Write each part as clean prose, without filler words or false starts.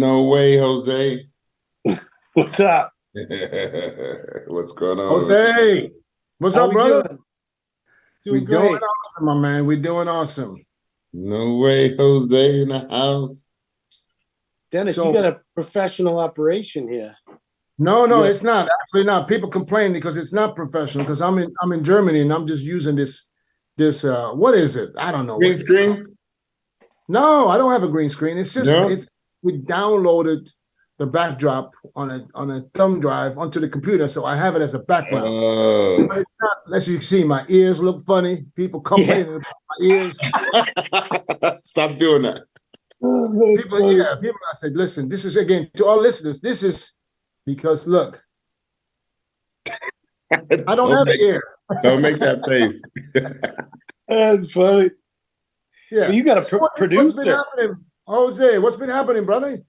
No way, Jose. What's up? What's going on? Jose, what's How up, we brother? doing? We're Doing doing great. awesome, my man. We're doing awesome. No way, Jose in the house. Dennis, So- you got a professional operation here. No, Yeah. it's not. Actually, not. People complain because it's not professional. Because I'm in Germany and I'm just using this what is it? I don't know. Green what it's called. screen? No, I don't have a green screen. It's just No? we downloaded the backdrop on a thumb drive onto the computer, so I have it as a background. Oh. But it's not, as you can see, my ears look funny. People complaining about my ears. Stop doing that. People, I said, listen, this is again to all listeners, this is because look, I don't have an ear. Don't make that face. That's funny. Yeah. Well, you got a What's been producer. happening? Jose, what's been happening, brother?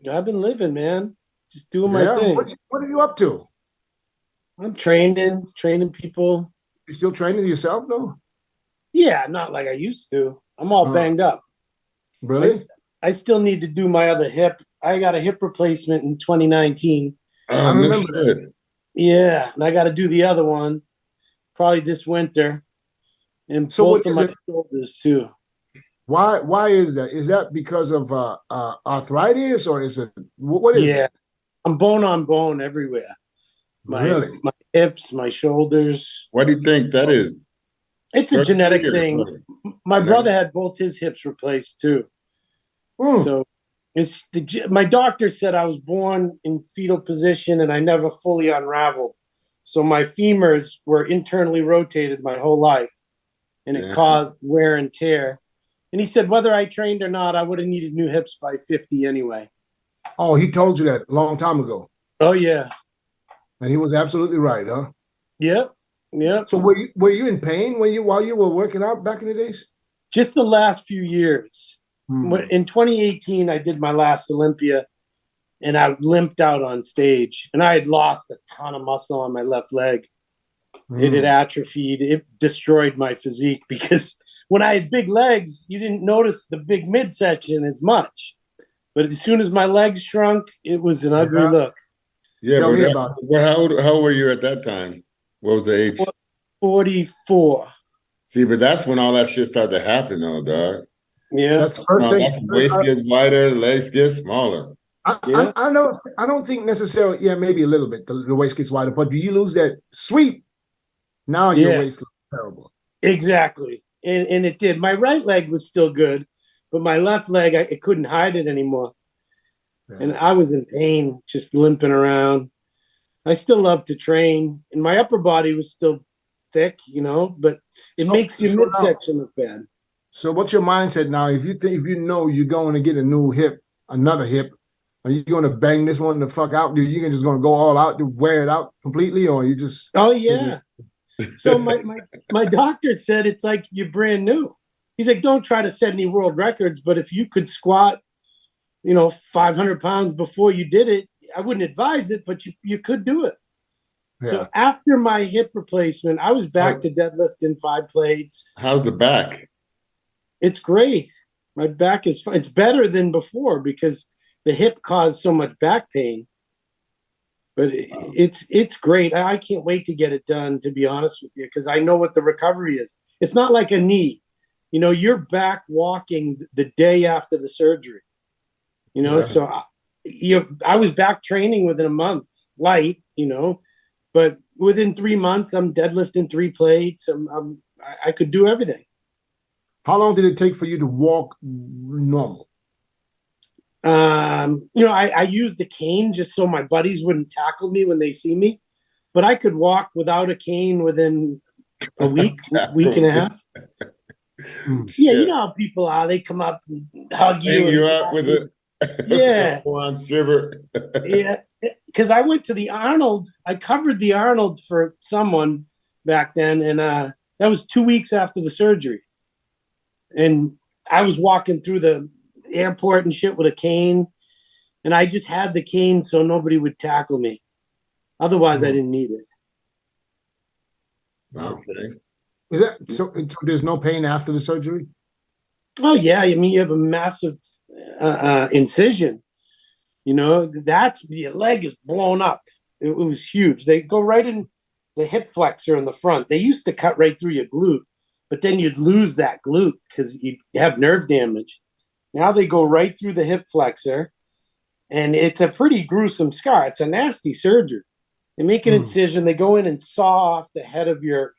I've been living, man. Just doing my Yeah. thing. What are you up to? I'm training people. You still training yourself, though? Yeah, not like I used to. I'm all banged up. Really? I still need to do my other hip. I got a hip replacement in 2019. I remember that. Yeah, and I got to do the other one probably this winter. And So both what of is my it? shoulders too. Why is that? Is that because of arthritis, or is it what is Yeah, it? I'm bone on bone everywhere. Really? My hips, my shoulders. What do you think that is? It's a genetic thing. My brother had both his hips replaced too. Hmm. So it's my doctor said I was born in fetal position and I never fully unraveled. So my femurs were internally rotated my whole life, and it caused wear and tear. And he said whether I trained or not, I would have needed new hips by 50 anyway. Oh, he told you that a long time ago. Oh yeah. And he was absolutely right, huh? Yep. Yep. So were you in pain while you were working out back in the days? Just the last few years. Hmm. In 2018, I did my last Olympia, and I limped out on stage, and I had lost a ton of muscle on my left leg. It had atrophied. It destroyed my physique because when I had big legs, you didn't notice the big midsection as much. But as soon as my legs shrunk, it was an ugly look. Yeah, Tell me but about how old were you at that time? What was the age? 44. See, but that's when all that shit started to happen, though, dog. Yeah. That's the first thing. That's waist gets wider, legs get smaller. I don't think necessarily. Yeah, maybe a little bit. The waist gets wider, but do you lose that sweep? Now your waist looks terrible. Exactly, and it did. My right leg was still good, but my left leg, I couldn't hide it anymore, and I was in pain, just limping around. I still love to train, and my upper body was still thick, but it makes your midsection look bad. So what's your mindset now? If you know you're going to get another hip, are you going to bang this one the fuck out? You just going to go all out to wear it out completely, or you just? Oh yeah. So my doctor said it's like you're brand new. He's like, don't try to set any world records, but if you could squat, 500 pounds before you did it, I wouldn't advise it, but you could do it. Yeah. So after my hip replacement, I was back to deadlifting 5 plates. How's the back? It's great. My back is fine. It's better than before because the hip caused so much back pain. But it's great. I can't wait to get it done, to be honest with you, because I know what the recovery is. It's not like a knee. You're back walking the day after the surgery. So I was back training within a month, light, but within 3 months, I'm deadlifting 3 plates. I could do everything. How long did it take for you to walk normal? I used the cane just so my buddies wouldn't tackle me when they see me, but I could walk without a cane within a week, week and a half. Yeah, you know how people are. They come up and hug you. Hang you up with it. Yeah. Shiver. Yeah, because I went to the Arnold. I covered the Arnold for someone back then, and that was 2 weeks after the surgery. And I was walking through the airport and shit with a cane, and I just had the cane so nobody would tackle me. Otherwise, I didn't need it. Okay. Is that so? There's no pain after the surgery? Oh yeah, I mean you have a massive incision. You know, that's your leg is blown up. It was huge. They go right in the hip flexor in the front. They used to cut right through your glute, but then you'd lose that glute because you have nerve damage. Now they go right through the hip flexor, and it's a pretty gruesome scar. It's a nasty surgery. They make an incision. They go in and saw off the head of your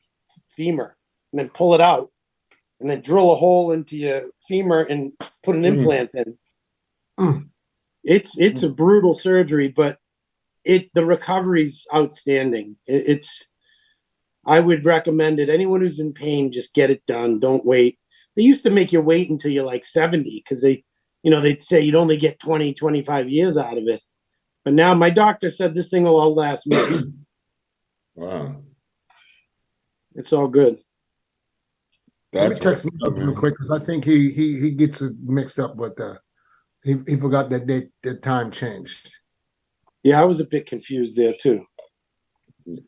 femur and then pull it out and then drill a hole into your femur and put an implant in. It's a brutal surgery, but the recovery's outstanding. I would recommend it. Anyone who's in pain, just get it done. Don't wait. They used to make you wait until you're like 70 because they'd say you'd only get 20, 25 years out of it. But now my doctor said this thing will outlast me. Wow. It's all good. Let me text Milos real quick because I think he gets it mixed up with he forgot that the time changed. Yeah, I was a bit confused there too.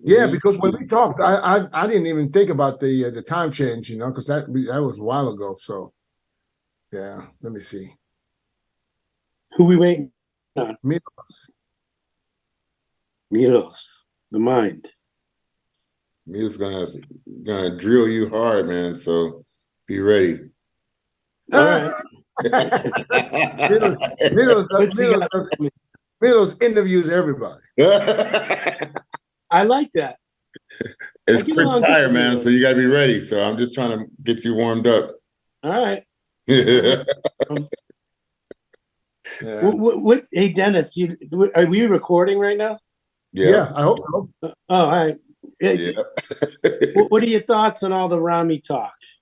Yeah, because when we talked, I didn't even think about the time change, because that was a while ago. So, yeah, let me see. Who we waiting on? Milos, the mind. Milos gonna drill you hard, man. So be ready. All right. Milos interviews everybody. I like that. It's quick fire, man. So you gotta be ready. So I'm just trying to get you warmed up. All right. What? Hey, Dennis, are we recording right now? Yeah, I hope so. All right. Yeah. What are your thoughts on all the Ramy talks?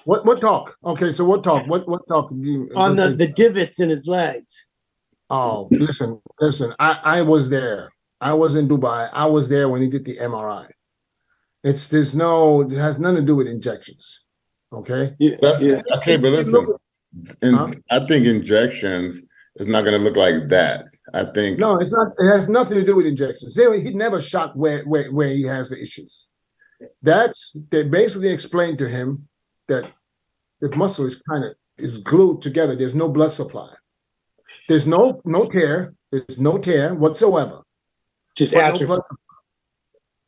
What talk? Okay, so what talk? What talk do you on the divots in his legs? Oh, listen. I was there. I was in Dubai. I was there when he did the MRI. It has nothing to do with injections. Okay. Okay, but listen, I think injections is not going to look like that. I think no, it's not. It has nothing to do with injections. He never shot where he has the issues. They basically explained to him that the muscle is glued together. There's no blood supply. There's no tear. There's no tear whatsoever. Just atrophy.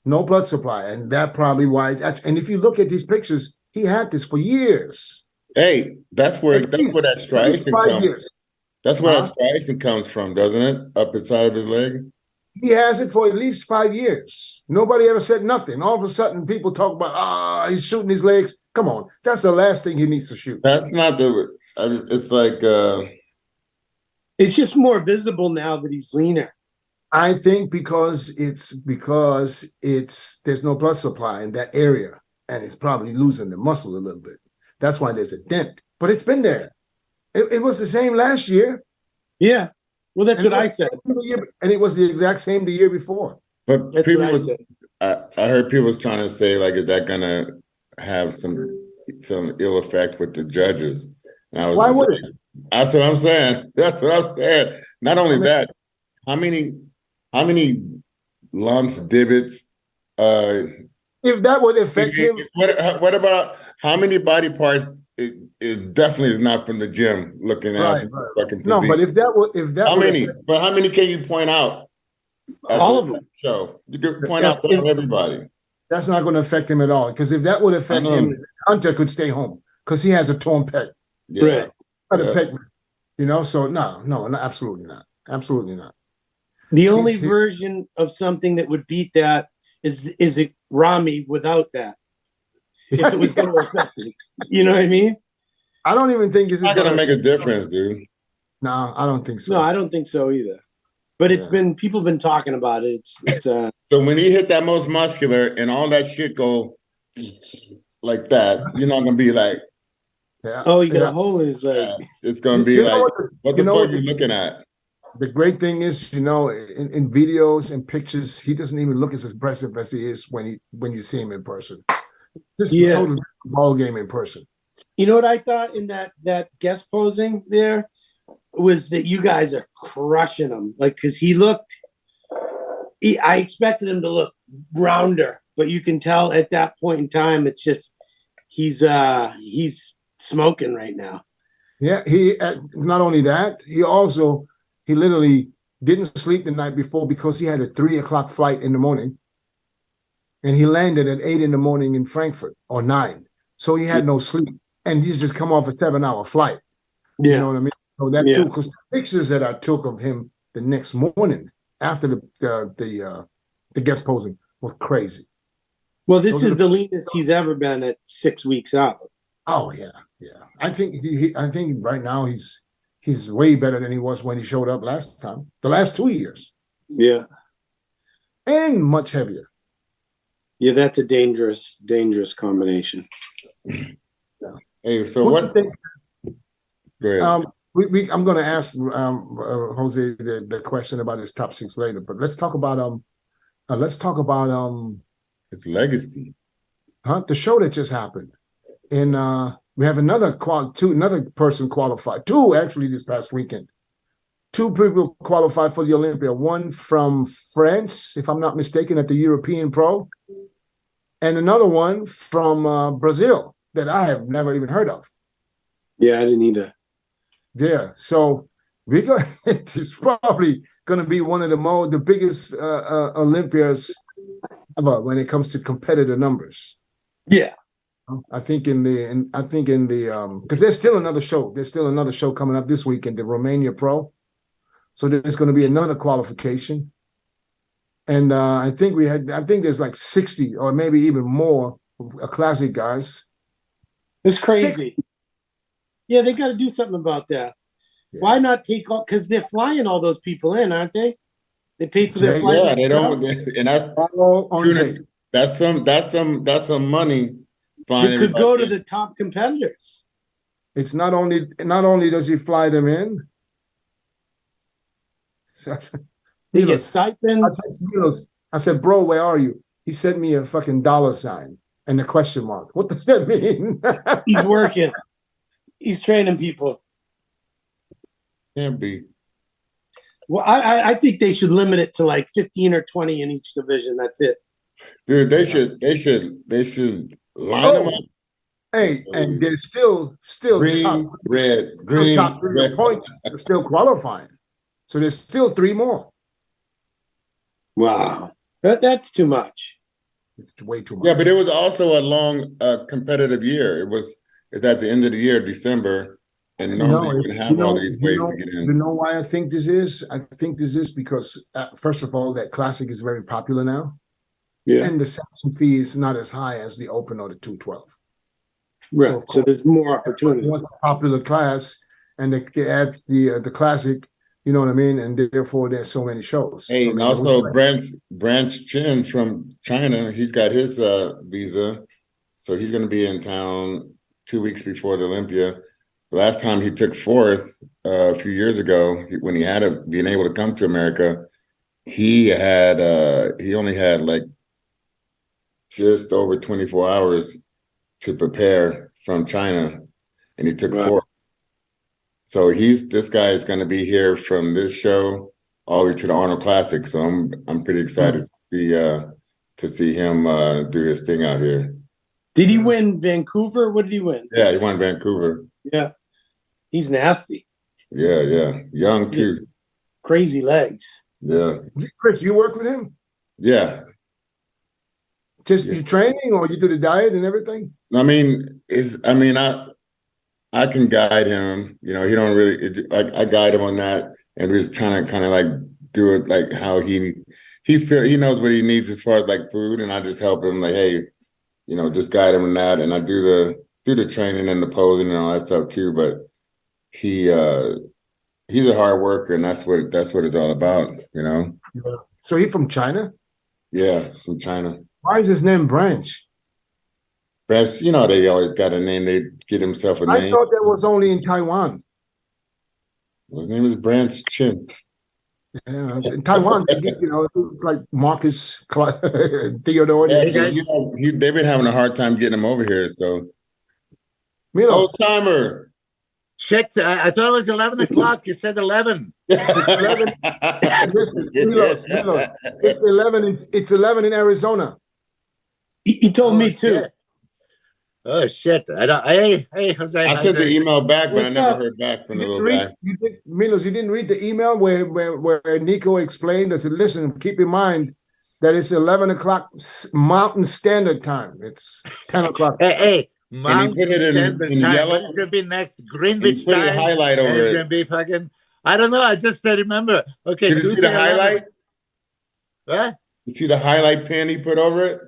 No blood supply, and that probably why. And if you look at these pictures, he had this for years. Hey, that's where that striation comes. That's where that striation comes from, doesn't it? Up inside of his leg. He has it for at least 5 years. Nobody ever said nothing. All of a sudden, people talk about he's shooting his legs. Come on, that's the last thing he needs to shoot. That's not it's like it's just more visible now that he's leaner. I think because there's no blood supply in that area, and it's probably losing the muscle a little bit. That's why there's a dent. But it's been there. It was the same last year. Yeah. Well, that's what I said. And it was the exact same the year before. But I heard people was trying to say, like, is that gonna have some ill effect with the judges? And I was Why would it? That's what I'm saying. That's what I'm saying. Not only that, how many lumps, divots? If that would affect him, what about how many body parts? It definitely is not from the gym looking at fucking physique. No, but if how many? But how many can you point out? All of them. So you can point out everybody. That's not going to affect him at all. Because if that would affect him, Hunter could stay home because he has a torn pec. Yeah. Not a pec, So no, absolutely not. Absolutely not. The only version of something that would beat that is it Ramy without that. If it was going to affect it. You know what I mean? I don't even think it's not going to make a difference, dude. No, I don't think so. No, I don't think so either. But people have been talking about it. It's So when he hit that most muscular and all that shit go like that, you're not going to be like, he got a hole in his leg. It's going to be like, what the fuck are you looking at? The great thing is, in videos and pictures, he doesn't even look as impressive as he is when you see him in person. This is a total ball game in person. You know what I thought in that guest posing there was that you guys are crushing him. Like, because I expected him to look rounder, but you can tell at that point in time, it's just he's smoking right now. Yeah, he not only that, he He literally didn't sleep the night before because he had a 3:00 flight in the morning. And he landed at 8 in the morning in Frankfurt or 9. So he had no sleep. And he's just come off a 7-hour flight. Yeah. You know what I mean? So that too, because the pictures that I took of him the next morning after the guest posing were crazy. Well, this is the leanest he's ever been at 6 weeks out. Oh yeah. I think I think right now he's way better than he was when he showed up last time. The last 2 years. Yeah. And much heavier. Yeah, that's a dangerous combination. Hey, so what? Go ahead. I'm going to ask Jose the question about his top 6 later, but let's talk about His legacy. the show that just happened, and we have another person qualified. 2 actually this past weekend. 2 people qualified for the Olympia. One from France, if I'm not mistaken, at the European Pro, and another one from Brazil that I have never even heard of. Yeah, I didn't either. Yeah, so it's probably going to be one of the biggest Olympias ever when it comes to competitor numbers. Yeah, I think because there's still another show. There's still another show coming up this weekend, the Romania Pro. So there's going to be another qualification, and I think there's like 60 or maybe even more classic guys. it's crazy. Yeah, they got to do something about that. Yeah. Why not take all? Because they're flying all those people in, aren't they? They pay for their flight. Yeah, they don't, and that's some money. They could go to the top competitors. It's not only does he fly them in. They get stipends. I said, bro, where are you? He sent me a fucking $sign and a question mark. What does that mean? He's working. He's training people. Can't be. Well, I think they should limit it to like 15 or 20 in each division. That's it. Dude, they should line them up. Hey, and they're still green, top, red, green, top 3 red. points. They're still qualifying. So there's still 3 more. Wow. That's too much. It's way too much. Yeah, but it was also a long competitive year. It's at the end of the year, December, and normally you have all these ways to get in. You know why I think this is? I think this is because, first of all, that Classic is very popular now. Yeah. And the sanction fee is not as high as the Open or the 212. Right. So there's more opportunity. Once a popular class, and they add the Classic, you know what I mean? And therefore, there's so many shows. Hey, also Branch Chen from China, he's got his visa, so he's going to be in town 2 weeks before the Olympia. The last time he took 4th a few years ago, when he had being able to come to America, he only had like just over 24 hours to prepare from China, and he took 4th. So this guy is going to be here from this show all the way to the Arnold Classic. So I'm pretty excited to see him do his thing out here. Did he win Vancouver? What did he win? Yeah, he won Vancouver. Yeah, he's nasty. Yeah, young too. Crazy legs. Yeah, Chris, you work with him? Yeah. You training, or you do the diet and everything? I mean, I can guide him. You know, he don't really. I guide him on that, and we just kind of like do it like how he knows what he needs as far as like food, and I just help him like, hey, you know, just guide him in that, and I do the training and the posing and all that stuff too. But he's a hard worker, and that's what it's all about, you know. Yeah. So he's from China? Yeah, from China. Why is his name Branch? Branch, you know, they always got a name. They get himself a name. I thought that was only in Taiwan. His name is Branch Chin. Yeah, in Taiwan, you know, it's like Marcus Theodore. Yeah, they've been having a hard time getting him over here. So, Milos. Old timer. Checked. I thought it was 11 o'clock. You said 11. It's 11. Listen, Milos. It's 11. It's 11 in Arizona. He told me too. Oh shit! I don't. Hey, Jose. I how sent the you doing? email back, but I What's never up? heard back from You the didn't little read, guy. Milos, you didn't read the email where Nico explained. I said, listen, keep in mind that it's 11 o'clock Mountain Standard Time. It's 10 o'clock. Hey, And he put Mountain it Standard in Time. yellow. What is gonna be next? And he Greenwich put a time, highlight and over it's it. gonna be fucking. I don't know. I just remember. Okay, Did you see Tuesday the highlight? 11. What? You see the highlight pin he put over it?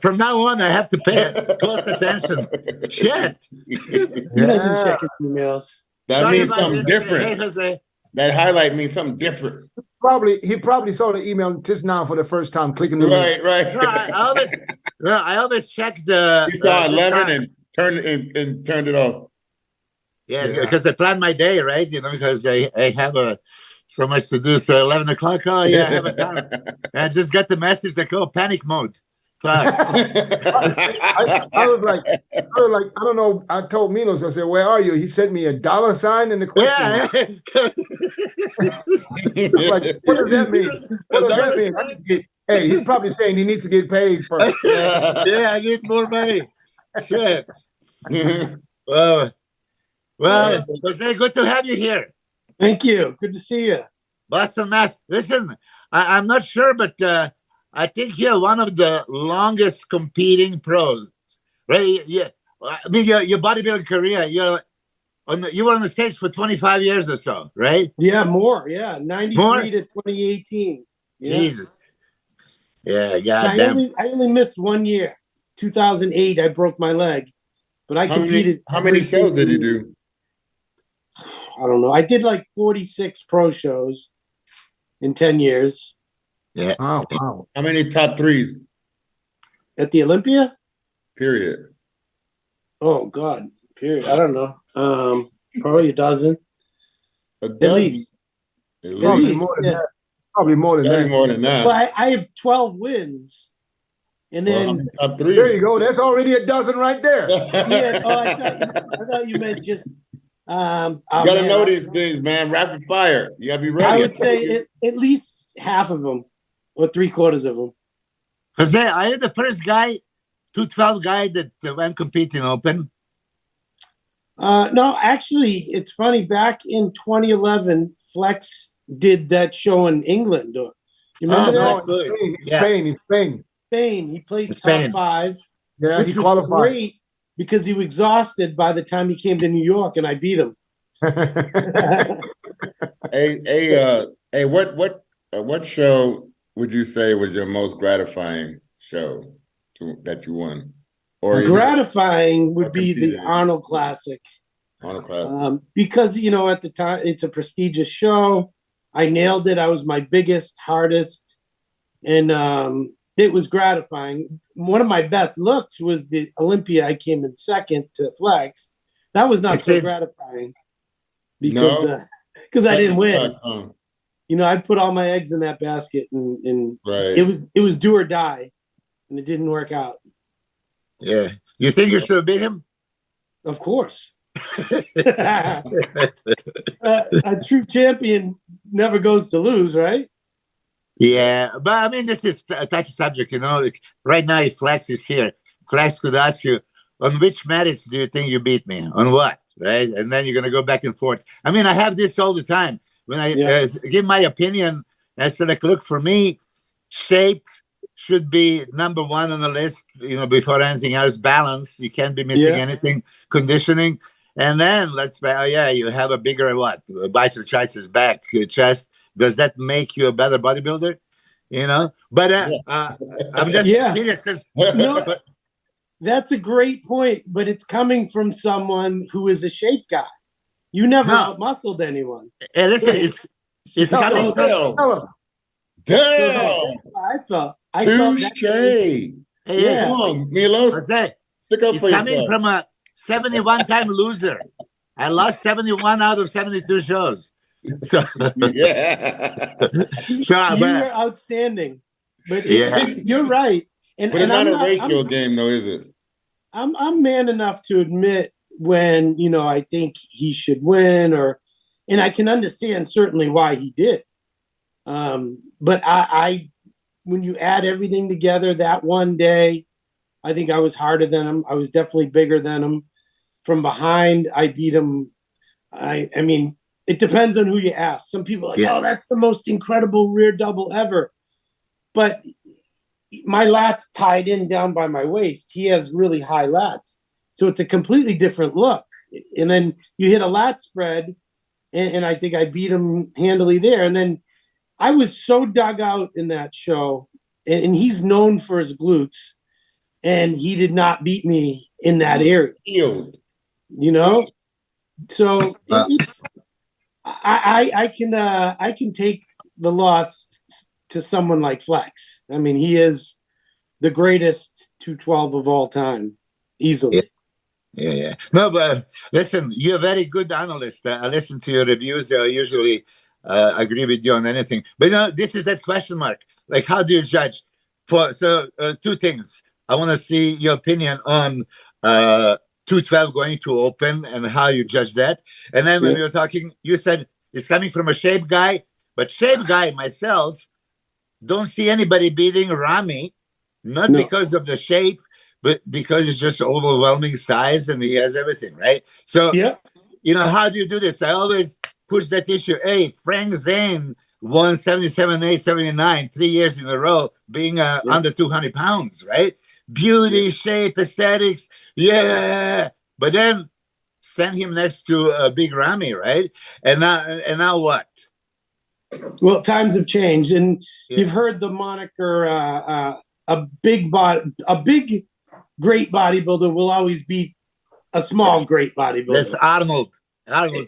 From now on, I have to pay close attention. Shit. He doesn't Yeah. check his emails. That Sorry means about something this. Hey, different. Jose. That highlight means something different. He probably saw the email just now for the first time, clicking the link. Right. No, I always check the. He saw the 11 time. and turned it off. Yeah, Yeah. because I plan my day, right? Because I have so much to do. So 11 o'clock. Oh yeah, I have a time. And I just got the message like, oh, panic mode. Fuck. I was like, I don't know. I told Milos, I said, where are you? He sent me a $sign and a question mark. I was like, what does that mean? What does that mean? Hey, he's probably saying he needs to get paid first. Yeah, I need more money. Shit. Well, Jose, good to have you here. Thank you. Good to see you. Boston, Mass. Listen, I'm not sure, but I think you're one of the longest competing pros, right? Yeah. I mean, your bodybuilding career, you were on the stage for 25 years or so, right? Yeah, more. Yeah, 93 More? to 2018. Yeah. Jesus. Yeah, I goddamn. only missed 1 year. 2008, I broke my leg, but I competed. How many shows did you do? I don't know. I did like 46 pro shows in 10 years. Yeah. Oh, wow. How many top threes? At the Olympia? Period. Oh God. Period. I don't know. Probably a dozen. At least. At Probably least. more than Yeah. that. Probably more than Probably that. more than that. Well, I have 12 wins. And Well, how then many top threes? There you go. That's already a dozen right there. yeah, I thought you meant just You gotta know these things, man. Rapid fire. You gotta be ready. I would say at least half of them or 3/4 of them. Jose, are you the first guy, 212 guy that went competing open? No, actually, it's funny. Back in 2011, Flex did that show in England. You remember that? No, in Spain. Spain. He placed Spain. top 5. Yeah, which he was qualified. great because he was exhausted by the time he came to New York, and I beat him. Hey, what show would you say was your most gratifying show that you won? Or Gratifying would be the competed. Arnold Classic. Arnold Classic. Because at the time it's a prestigious show. I nailed it. I was my biggest, hardest, and it was gratifying. One of my best looks was the Olympia. I came in second to Flex. That was not so gratifying because I didn't win. I put all my eggs in that basket, and right. it was do or die, and it didn't work out. Yeah, you think you should have beat him? Of course. A true champion never goes to lose, right? Yeah, but I mean, this is a touchy subject, Like, right now, if Flex is here, Flex could ask you, on which merits do you think you beat me? On what, right? And then you're going to go back and forth. I mean, I have this all the time. When I give my opinion, I said, like, look, for me, shape should be number one on the list, before anything else. Balance, you can't be missing anything. Conditioning. And then you have a bigger bicep, triceps, back, chest. Does that make you a better bodybuilder? But I'm just curious because that's a great point. But it's coming from someone who is a shape guy. You never out-muscled anyone. Hey, listen, it's coming from. Damn. I felt. Touché. Yeah. Come on, Milos. Stick up for yourself. Coming from a 71-time loser. I lost 71 out of 72 shows. So, you were outstanding. But you're right. But it's not a ratio game, though, is it? I'm man enough to admit when, I think he should win, and I can understand certainly why he did. But I when you add everything together that one day, I think I was harder than him. I was definitely bigger than him. From behind, I beat him. I mean, it depends on who you ask. Some people are like, Yeah. oh, that's the most incredible rear double ever. But my lats tied in down by my waist. He has really high lats. So it's a completely different look. And then you hit a lat spread, and I think I beat him handily there. And then I was so dug out in that show, and he's known for his glutes, and he did not beat me in that area. Healed. You know? So Uh, it's I can take the loss to someone like Flex. I mean, he is the greatest 212 of all time, easily. Yeah. No, but listen, you're a very good analyst. I listen to your reviews. I usually agree with you on anything. But this is that question mark. Like, how do you judge? Two things. I want to see your opinion on 212 going to open and how you judge that. And then when we were talking, you said it's coming from a shape guy, but shape guy myself don't see anybody beating Ramy, not because of the shape, but because it's just overwhelming size and he has everything, right? So, how do you do this? I always push that issue. Hey, Frank Zane won 77, 8, 79, 3 years in a row, being under 200 pounds, right? Beauty, shape, aesthetics, But then send him next to Big Ramy, right? And now what? Well, times have changed, and you've heard the moniker a big great bodybuilder will always beat a small great bodybuilder. That's Arnold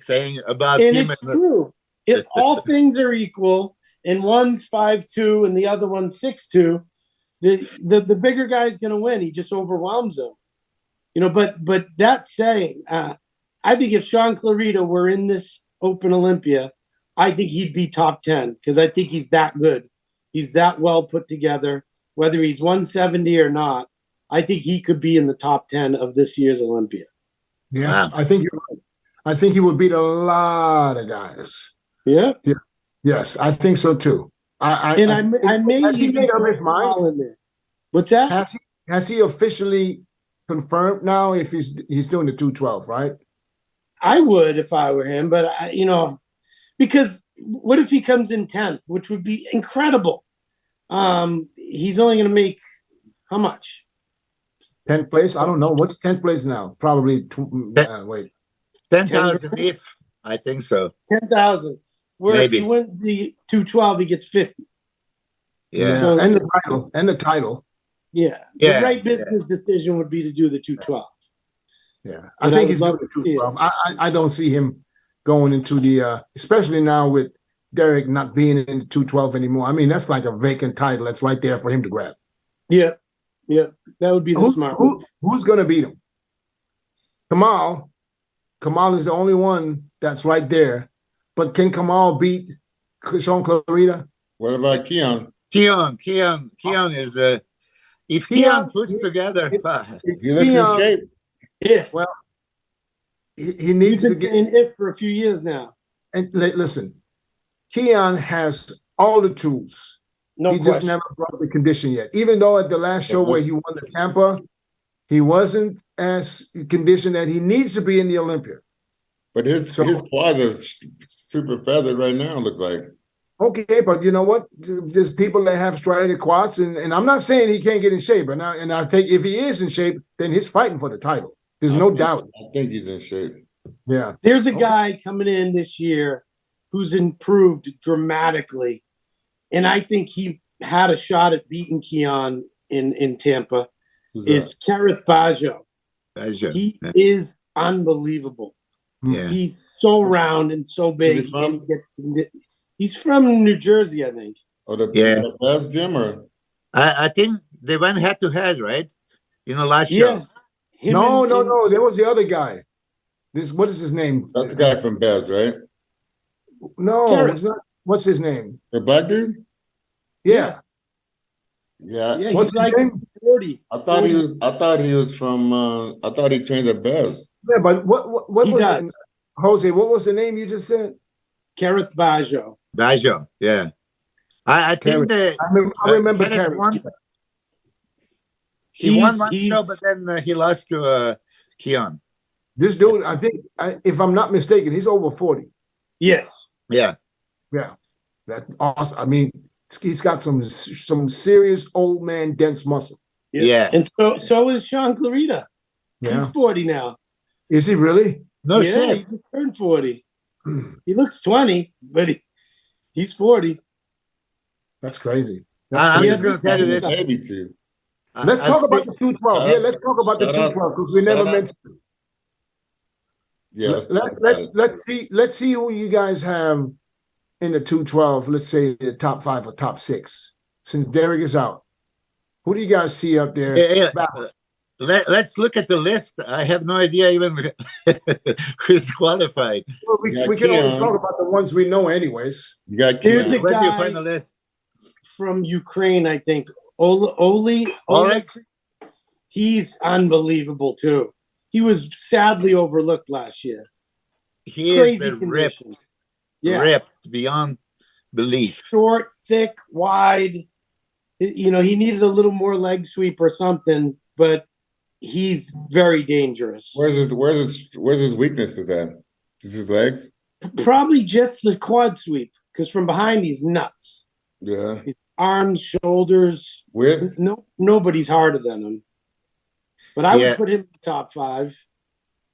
saying about and him. It's true. If all things are equal, and one's 5'2" and the other one's 6'2", the bigger guy's going to win. He just overwhelms them. But that saying, I think if Sean Clarita were in this Open Olympia, I think he'd be top 10 because I think he's that good. He's that well put together. Whether he's 170 or not, I think he could be in the top 10 of this year's Olympia. Yeah, I think you're right. I think he would beat a lot of guys. Yeah. Yes, I think so too. I may has he made up his mind? In there. What's that? Has he officially confirmed now if he's doing the 212, right? I would if I were him, but because what if he comes in 10th, which would be incredible? He's only going to make how much? 10th place? I don't know. What's 10th place now? Probably 10,000 if I think so. 10,000. Where Maybe. If he wins the 212, he gets 50. Yeah, so, and the title. Yeah. The right business decision would be to do the 212. Yeah, I think he's doing the 212. I don't see him going into the, especially now with Derek not being in the 212 anymore. I mean, that's like a vacant title that's right there for him to grab. Yeah, that would be the smart move. Who's going to beat him? Kamal. Kamal is the only one that's right there. But can Kamal beat Sean Clarita? What about Keone? Keone is if Keone puts together, he looks in shape. He needs to get saying if for a few years now. And listen, Keone has all the tools. He just never brought the condition yet. Even though at the last show where he won the Tampa, he wasn't as conditioned that he needs to be in the Olympia. But his quads are super feathered right now, looks like. Okay, but you know what? There's people that have striated quads, and I'm not saying he can't get in shape. And I think if he is in shape, then he's fighting for the title. There's no doubt. I think he's in shape. Yeah. There's a guy coming in this year who's improved dramatically. And I think he had a shot at beating Keone in Tampa. Is Kareth Baggio. He is unbelievable. Yeah. He's so round and so big. He's from New Jersey, I think. Oh, the Bev's gym, or? I think they went head to head, right? Last show. No. There was the other guy. What is his name? That's the guy from Bev's, right? No, it's not. What's his name? The black dude? Yeah. What's his name? 40. I thought he was from. I thought he trained at Bev's. Yeah, but what was it? Jose? What was the name you just said? Kareth Baggio. Baggio, yeah. I think I remember Kareth. He won one he's show, but then he lost to Keone. This dude, I think, if I'm not mistaken, he's over 40. yes. Yeah. Yeah, that's awesome. I mean, he's got some serious old man dense muscle. Yeah. And so is Sean Clarita. He's Yeah, 40 now. is he really? No yeah, shit. he just turned 40. He looks 20, but he's 40. That's crazy. That's I'm crazy. just going to tell you this. Maybe too. Let's talk about the 212. Shout Yeah, out- let's talk about the shout out- 212 because we never shout out. mentioned. Yeah, let's talk about it. Let's see who you guys have in the 212. Let's say the top 5 or top 6. Since Derek is out, who do you guys see up there? Yeah, let's look at the list. I have no idea even who's qualified. Well, Yeah, we can only Keone. talk about the ones we know, anyways. You got There's Keone. a Where do you guy- find the list? From Ukraine, I think. Oleg. He's unbelievable too. He was sadly overlooked last year. He is Crazy the conditions. Yeah. ripped beyond belief. Short, thick, wide. You know, he needed a little more leg sweep or something, but he's very dangerous. Where's his weaknesses at? Just his legs? Probably just the quad sweep, because from behind he's nuts. Yeah. His arms, shoulders. With Nobody's harder than him. But I Yeah. would put him in the top 5.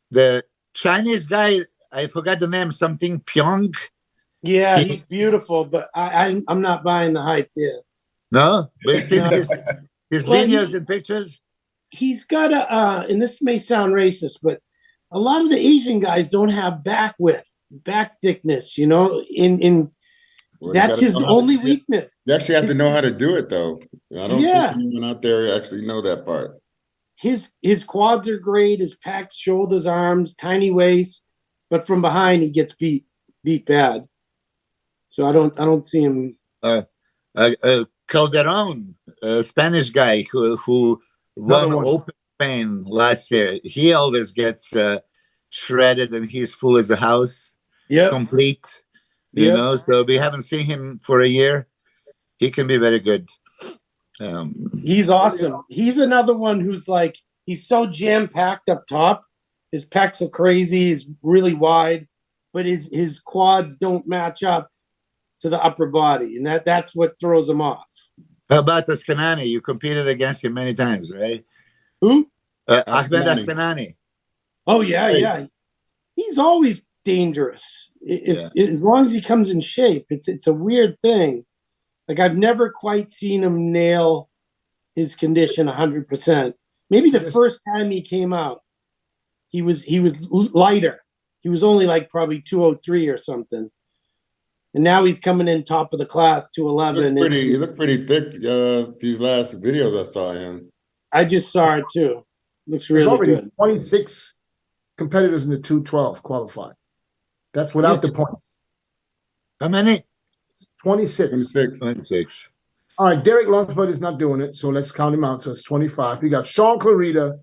The Chinese guy, I forgot the name, something Pyong. Yeah, he's beautiful, but I'm not buying the hype there. No? But you see his Well, videos and pictures? He's got and this may sound racist, but a lot of the Asian guys don't have back thickness, you know, Well, you that's gotta his know how to only do it. weakness. You actually have to know how to do it though. I don't Yeah. think anyone out there actually know that part. His quads are great, his pecs, shoulders, arms, tiny waist, but from behind he gets beat bad. So I don't see him. Calderon, a Spanish guy who Another won one. open Spain last year. He always gets shredded and he's full as a house, Yeah. complete. You Yep. know, so we haven't seen him for a year. He can be very good. He's awesome. He's another one who's like, he's so jam-packed up top. His pecs are crazy, he's really wide, but his quads don't match up to the upper body, and that's what throws him off. How about Askanani? You competed against him many times, right? Who? Ahmed Askanani. Askanani. Oh yeah, Right. yeah. He's always dangerous. As long as he comes in shape, it's a weird thing. Like I've never quite seen him nail his condition 100%. Maybe the first time he came out, he was lighter. He was only like probably 203 or something. And now he's coming in top of the class, 211. He looked pretty thick these last videos I saw him. I just saw it too. Looks There's really already good. 26 competitors in the 212 qualified. That's without the point. How many? 26. 26. 26. All right, Derek Lunsford is not doing it, so let's count him out. So it's 25. We got Sean Clarita,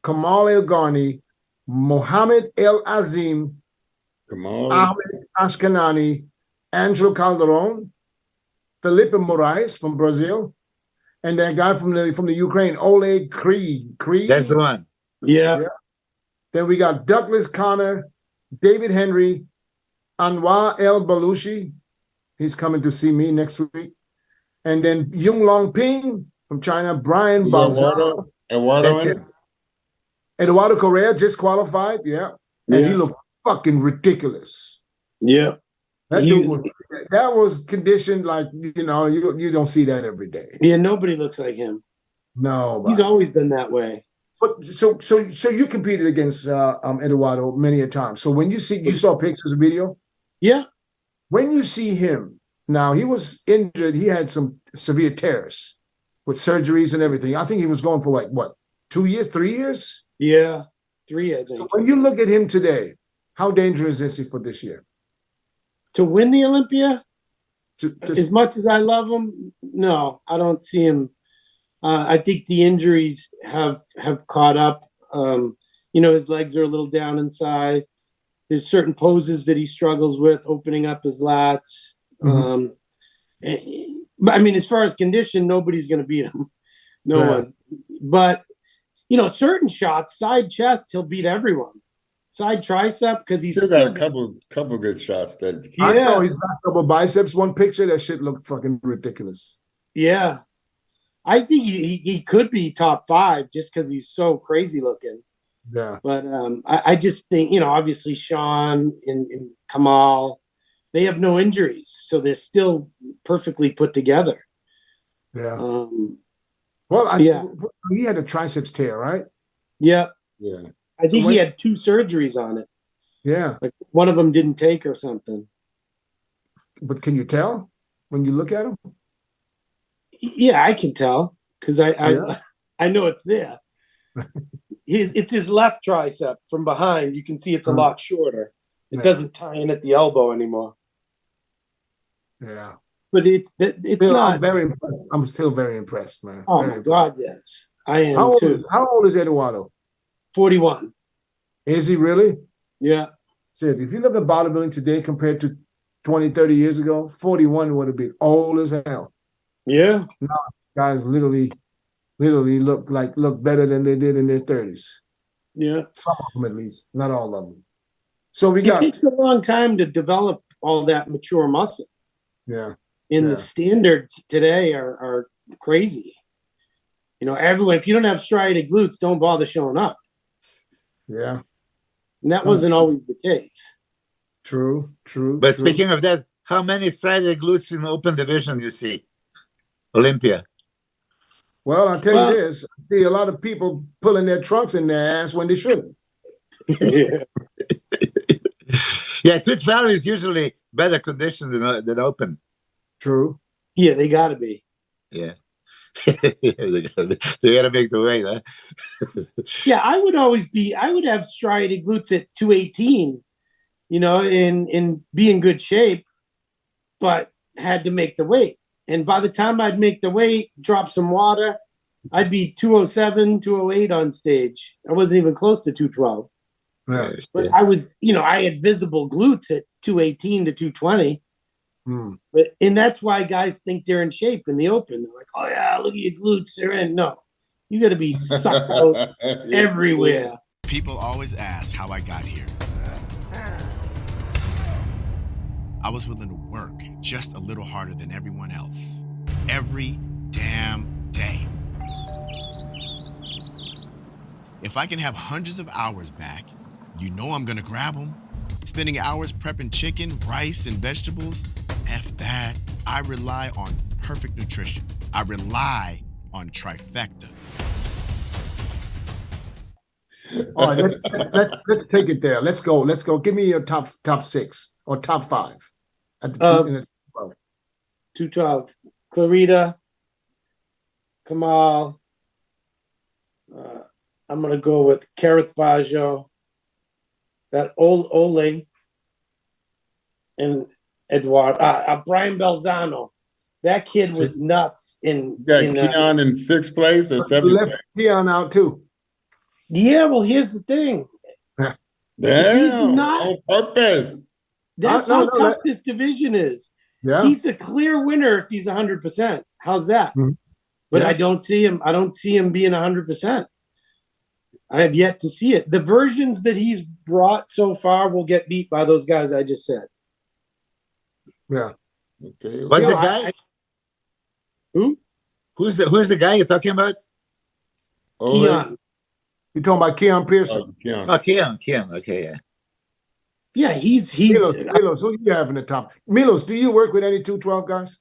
Kamal El Garni, Mohammed El Azim, Kamal. Ahmed Ashkanani, Angelo Calderon, Felipe Moraes from Brazil, and that guy from the Ukraine, Oleg Creed. That's the one. Yeah. Then we got Douglas Connor, David Henry, Anwar El Balushi. He's coming to see me next week. And then Yung Long Ping from China, Brian Balzano, Eduardo. Eduardo Correa just qualified, yeah. And he looked fucking ridiculous. Yeah. That was conditioned like, you know, you don't see that every day. Yeah, nobody looks like him. No. He's always been that way. But so you competed against Eduardo many a time. So when you saw pictures of video? Yeah. When you see him, now he was injured, he had some severe tears with surgeries and everything. I think he was going for like what, 2 years, 3 years? Yeah. 3, I think. So when you look at him today, how dangerous is he for this year? To win the Olympia, Just as much as I love him, no, I don't see him. I think the injuries have caught up. You know, his legs are a little down inside. There's certain poses that he struggles with, opening up his lats. But I mean, as far as condition, nobody's going to beat him. No Yeah. one. But certain shots, side chest, he'll beat everyone. Side tricep, because he's Still still got a couple good shots that I saw Yeah. his back double biceps. One picture, that shit looked fucking ridiculous. Yeah. I think he could be top 5 just because he's so crazy looking. Yeah. But I just think, obviously Sean and Kamal, they have no injuries, so they're still perfectly put together. Yeah. Um, Well, Yeah. he had a triceps tear, right? yeah, yeah. I think when- he had 2 surgeries on it. Yeah. Like one of them didn't take or something. But can you tell when you look at him? Yeah, I can tell because I Yeah. I know it's there. It's his left tricep from behind. You can see it's a lot shorter. It Yeah. doesn't tie in at the elbow anymore. Yeah. But it's Still, not. I'm very impressed. I'm still very impressed, man. Oh Very my impressed. God, yes, I am How old too. is Eduardo? 41. Is he really? Yeah, Shit, if you look at bodybuilding today compared to 20, 30 years ago, 41 would have been old as hell. yeah. Guys literally look better than they did in their 30s. Yeah. Some of them, at least, not all of them. So we It got takes a long time to develop all that mature muscle. yeah. And Yeah. the standards today are crazy. Everyone, if you don't have striated glutes, don't bother showing up. Yeah. And that wasn't always the case. True. But true. speaking of that, how many striated glutes in open division you see? Olympia. Well, I'll tell Well- you this. I see a lot of people pulling their trunks in their ass when they shouldn't. Yeah. Yeah, Tooth Valley is usually better conditioned than open. True. Yeah, they got to be. Yeah. They gotta make the weight, huh? Yeah, I would have striated glutes at 218, and be in good shape, but had to make the weight. And by the time I'd make the weight, drop some water, I'd be 207, 208 on stage. I wasn't even close to 212. Yeah. But I was, I had visible glutes at 218 to 220. And that's why guys think they're in shape in the open. They're like, oh yeah, look at your glutes, they're in. No, you got to be sucked out everywhere. People always ask how I got here. I was willing to work just a little harder than everyone else. Every damn day. If I can have hundreds of hours back, I'm gonna grab them. Spending hours prepping chicken, rice, and vegetables, F that. I rely on perfect nutrition. I rely on trifecta. All right, let's take it there. Let's go. Give me your top 6 or top 5 at the Uh, in the 212. Clarita, Kamal. I'm going to go with Kareth Baggio, that old Ole, and Eduardo. Brian Belzano. That kid was nuts. You got Keone in 6th place or 7th left place. Keone out too. Yeah, well, here's the thing. Damn, not- on purpose. That's No, how no, tough this division is. Yeah. He's a clear winner if he's 100%. How's that? Mhm. But Yeah. I don't see him being 100%. I have yet to see it. The versions that he's brought so far will get beat by those guys I just said. Yeah. Okay. What's You the know, guy? Who? Who's the guy you're talking about? Ole? Keone. You're talking about Keone Pearson. Oh, Keone. Oh, Keone. Okay, yeah. Yeah, he's Milos, who do you have in the top? Milos, do you work with any 212 guys?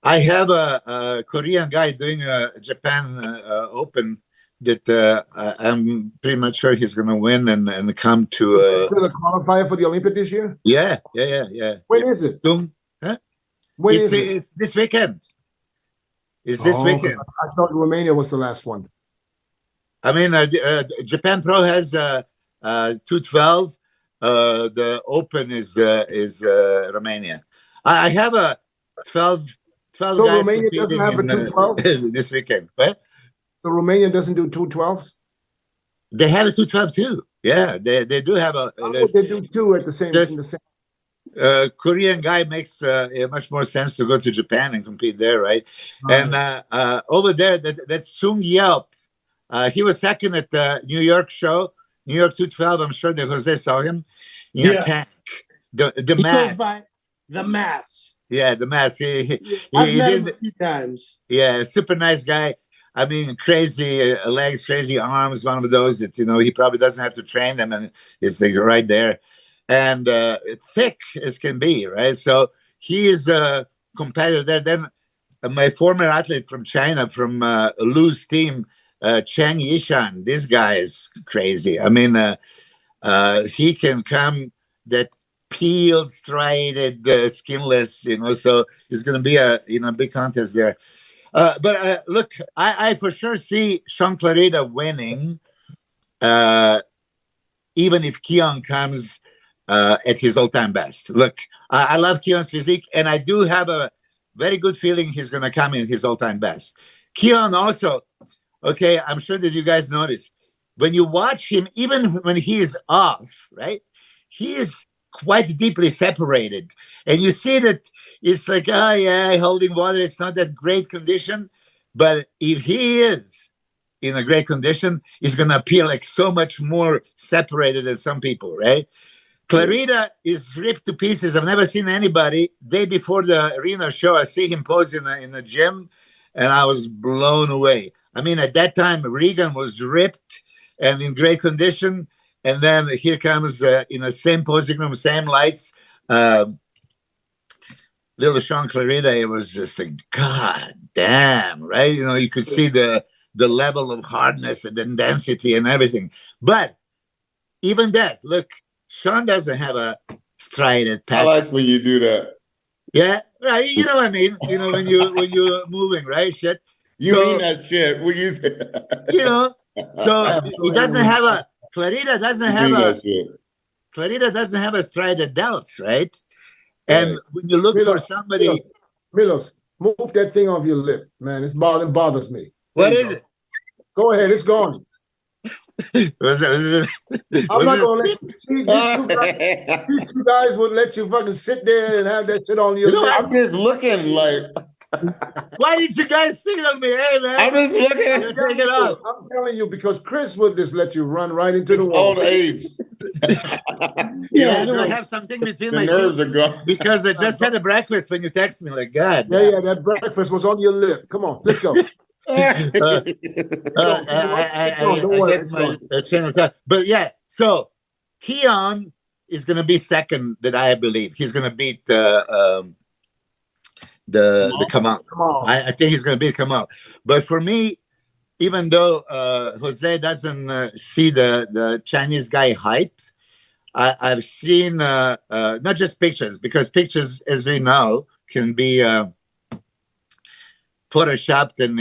I have a Korean guy doing a Japan Open that I'm pretty much sure he's going to win and come to. Still a qualifier for the Olympia this year? Yeah. When is it? Dung. Huh? When is it? It's this weekend. It's this weekend. I thought Romania was the last one. I mean, Japan Pro has 212. The Open is Romania. I have a 12 So guys Romania doesn't have a competing 212? this weekend. What? So Romania doesn't do 212s? They have a 212 too. Yeah, they do have a. How would they do 2 at the same? Just- in the same? Korean guy makes much more sense to go to Japan and compete there, right? And over there, that Sung Yelp, he was second at the New York show, New York 212. I'm sure that Jose saw him. Yeah. Tank, the He goes mask. by the Mass. Yeah, the mask. I've met him a few times. Yeah, super nice guy. I mean, crazy legs, crazy arms. One of those that he probably doesn't have to train them, and it's like right there, and thick as can be, right? So he is a competitor there. Then my former athlete from China, from Lu's team, Cheng Yishan. This guy is crazy. I mean, he can come that peeled, striated, skinless. So it's going to be a big contest there. But look, I for sure see Sean Clarida winning, even if Keone comes at his all-time best. Look, I love Keone's physique, and I do have a very good feeling he's going to come in his all-time best. Keone also, okay, I'm sure that you guys notice, when you watch him, even when he is off, right, he is quite deeply separated. And you see that it's like, oh, yeah, holding water, it's not that great condition. But if he is in a great condition, he's going to appear like so much more separated than some people, right? Clarida is ripped to pieces. I've never seen anybody. Day before the arena show, I see him pose in the gym, and I was blown away. I mean, at that time, Regan was ripped and in great condition. And then here comes in the same posing room, same lights, little Sean Clarida. It was just like, God damn, right? You could see the level of hardness and density and everything. But even that, look, Sean doesn't have a striated pecs. I like when you do that. Yeah, right. You know what I mean? When you're moving, right? Shit. You mean that shit? Will you? So he doesn't have a Clarida doesn't have a Clarida doesn't have a striated delts, right? And when you look for somebody, Milos, move that thing off your lip, man. It bothers me. What is it? Go ahead, it's gone. Was it? I'm not gonna let you see these two guys would let you fucking sit there and have that shit on your lip. I'm just looking like. Why did you guys signal me? Hey, man. I'm just looking at Take it off. I'm telling you, because Chris would just let you run right into the wall. Old age. I have something between my nerves teeth are gone. because I just had a breakfast when you text me. Like, God. Yeah, that breakfast was on your lip. Come on, let's go. I get my chain of thought. But yeah, so Keone is going to be second, that I believe. He's going to beat the Kamal. I think he's going to beat Kamal. But for me, even though Jose doesn't see the Chinese guy hype, I've seen not just pictures, because pictures, as we know, can be photoshopped, and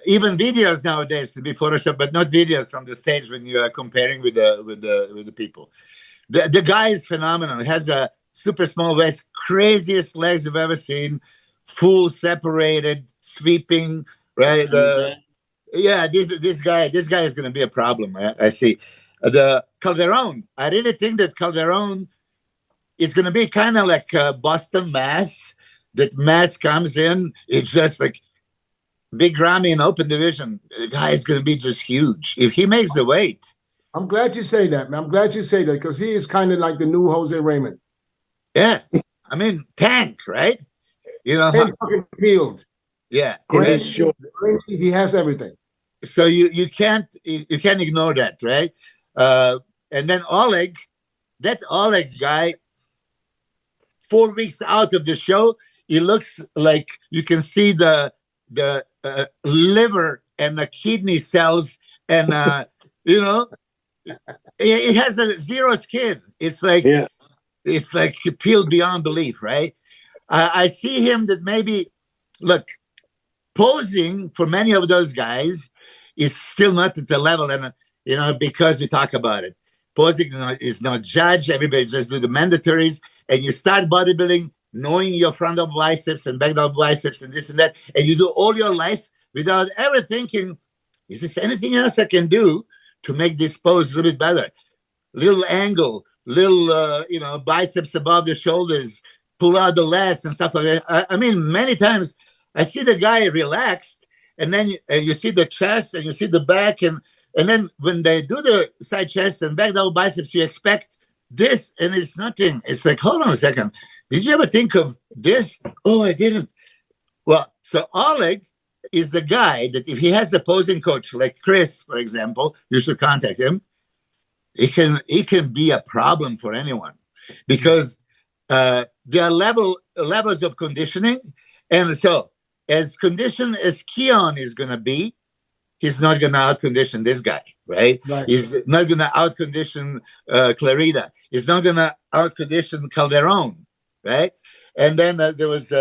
even videos nowadays can be photoshopped, but not videos from the stage when you are comparing with the people. The guy is phenomenal. He has a super small waist, craziest legs I've ever seen, full separated, sweeping, right? This guy is going to be a problem. I see. The Calderon, I really think that Calderon is going to be kind of like Boston Mass. That Mass comes in, it's just like big Ramy in open division. The guy is going to be just huge if he makes the weight. I'm glad you say that, man. I'm glad you say that, because he is kind of like the new Jose Raymond. Yeah, I mean, tank, right? Fucking peeled. Yeah, Great short. He has everything. So you can't ignore that, right? And then Oleg, that Oleg guy, 4 weeks out of the show, he looks like you can see the liver and the kidney cells, and it has a zero skin. It's like it's like peeled beyond belief, right? I see him that maybe, look, posing for many of those guys is still not at the level, and because we talk about it, posing is not judged. Everybody just do the mandatories, and you start bodybuilding knowing your front of biceps and back of biceps and this and that, and you do all your life without ever thinking, is there anything else I can do to make this pose a little bit better? Little angle, little, biceps above the shoulders, pull out the lats and stuff like that. I mean, many times I see the guy relaxed, and then you see the chest and you see the back, and then when they do the side chest and back double biceps, you expect this, and it's nothing. It's like, hold on a second. Did you ever think of this? Oh, I didn't. Well, so Oleg is the guy that if he has a posing coach like Chris, for example, you should contact him. It can be a problem for anyone because there are levels of conditioning, and so as conditioned as Keone is going to be, he's not going to outcondition this guy, right? He's not going to outcondition Clarita. He's not going to outcondition Calderon, right? And then there was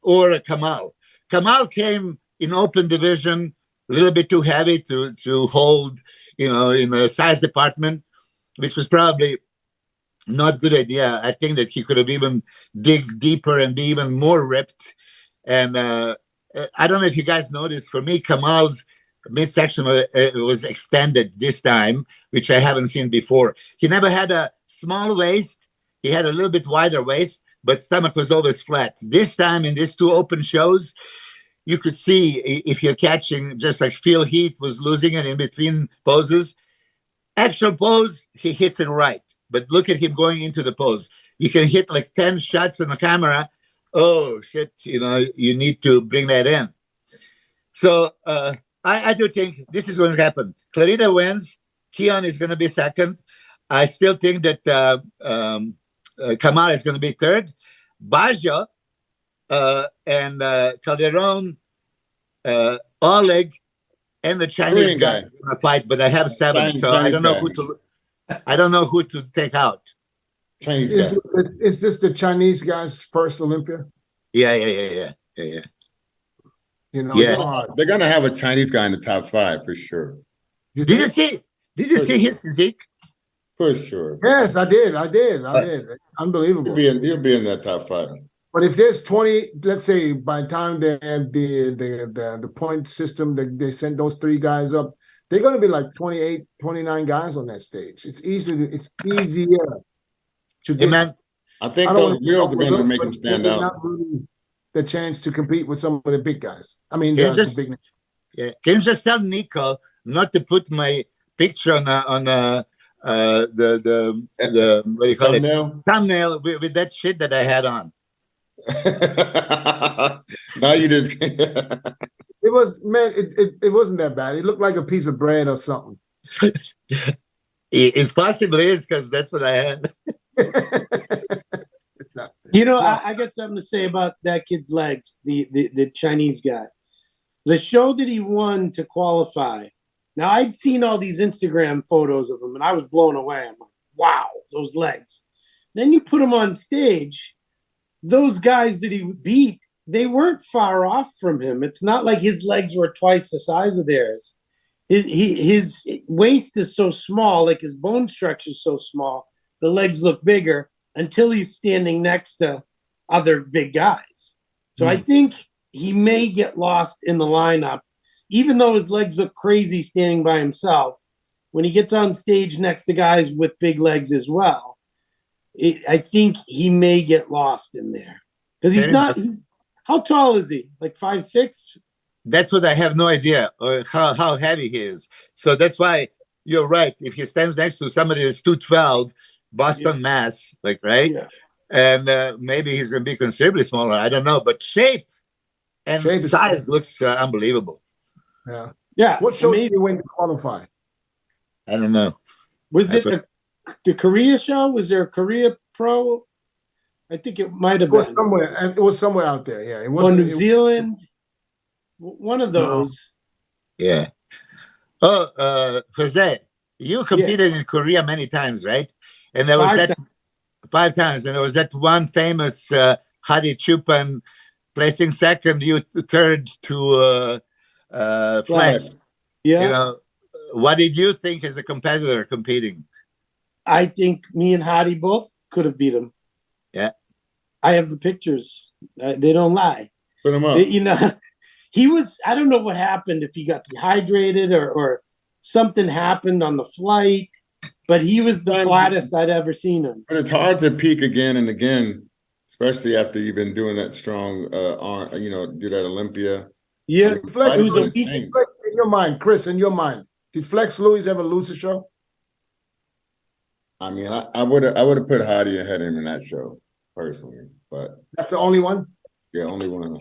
or Kamal. Kamal came in open division, a little bit too heavy to hold, in the size department, which was probably not a good idea. I think that he could have even dig deeper and be even more ripped. And I don't know if you guys noticed, for me, Kamal's midsection was expanded this time, which I haven't seen before. He never had a small waist. He had a little bit wider waist, but stomach was always flat. This time in these two open shows, you could see, if you're catching, just like Phil Heath was losing it in between poses. Actual pose, he hits it right. But look at him going into the pose. You can hit like 10 shots on the camera. Oh, shit, you need to bring that in. So I do think this is going to happen. Clarita wins. Keone is going to be second. I still think that Kamal is going to be third. Baggio and Calderon, Oleg, and the Chinese guy are going to fight, but I have 7, so I don't know who to take out. Chinese guy. Is this the Chinese guy's first Olympia? Yeah. They're gonna have a Chinese guy in the top 5 for sure. Did you see his physique? For sure. Yes, I did. Unbelievable. He'll be in that top 5. But if there's 20, let's say by the time they have the point system, they send those 3 guys up, they're going to be like 28, 29 guys on that stage. It's easier to get. Man, I think those wheels are going to make them stand out. Not really the chance to compete with some of the big guys. I mean, the big. Yeah. Can you just tell Nico not to put my picture on the what do you call it? Thumbnail with that shit that I had on. Now you just it wasn't that bad. It looked like a piece of bread or something. It possibly is, because that's what I had. I got something to say about that kid's legs, the Chinese guy. The show that he won to qualify. Now, I'd seen all these Instagram photos of him, and I was blown away. I'm like, wow, those legs. Then you put him on stage. Those guys that he beat, they weren't far off from him. It's not like his legs were twice the size of theirs. His waist is so small, like his bone structure is so small, the legs look bigger until he's standing next to other big guys. So I think he may get lost in the lineup, even though his legs look crazy standing by himself. When he gets on stage next to guys with big legs as well, I think he may get lost in there. Because he's not... How tall is he? Like 5'6"? That's what I have no idea, how heavy he is. So that's why you're right. If he stands next to somebody who's 212, Boston Mass, right? Yeah. And maybe he's going to be considerably smaller. I don't know. But shape and size looks unbelievable. Yeah. Yeah. What show did you win to qualify? I don't know. Was it the Korea show? Was there a Korea Pro? I think it might have been. It was somewhere out there. Yeah. It was New Zealand. One of those. No. Yeah. Oh, Jose, you competed in Korea many times, right? And there was 5 times. And there was that one famous Hadi Chupan placing second, you third to Flex. Yeah. What did you think as a competitor competing? I think me and Hadi both could have beat him. Yeah. I have the pictures. They don't lie. Put them up. He was, I don't know what happened, if he got dehydrated or something happened on the flight. but he was the flattest I'd ever seen him. But it's hard to peak again and again, especially after you've been doing that strong arm, do that Olympia. Yeah, I mean, Flex, it was a Flex- week. in your mind, Chris, in your mind, did Flex Louis ever lose a show? I mean, I would have put Hadi ahead of him in that show, personally. But That's the only one. yeah, only one.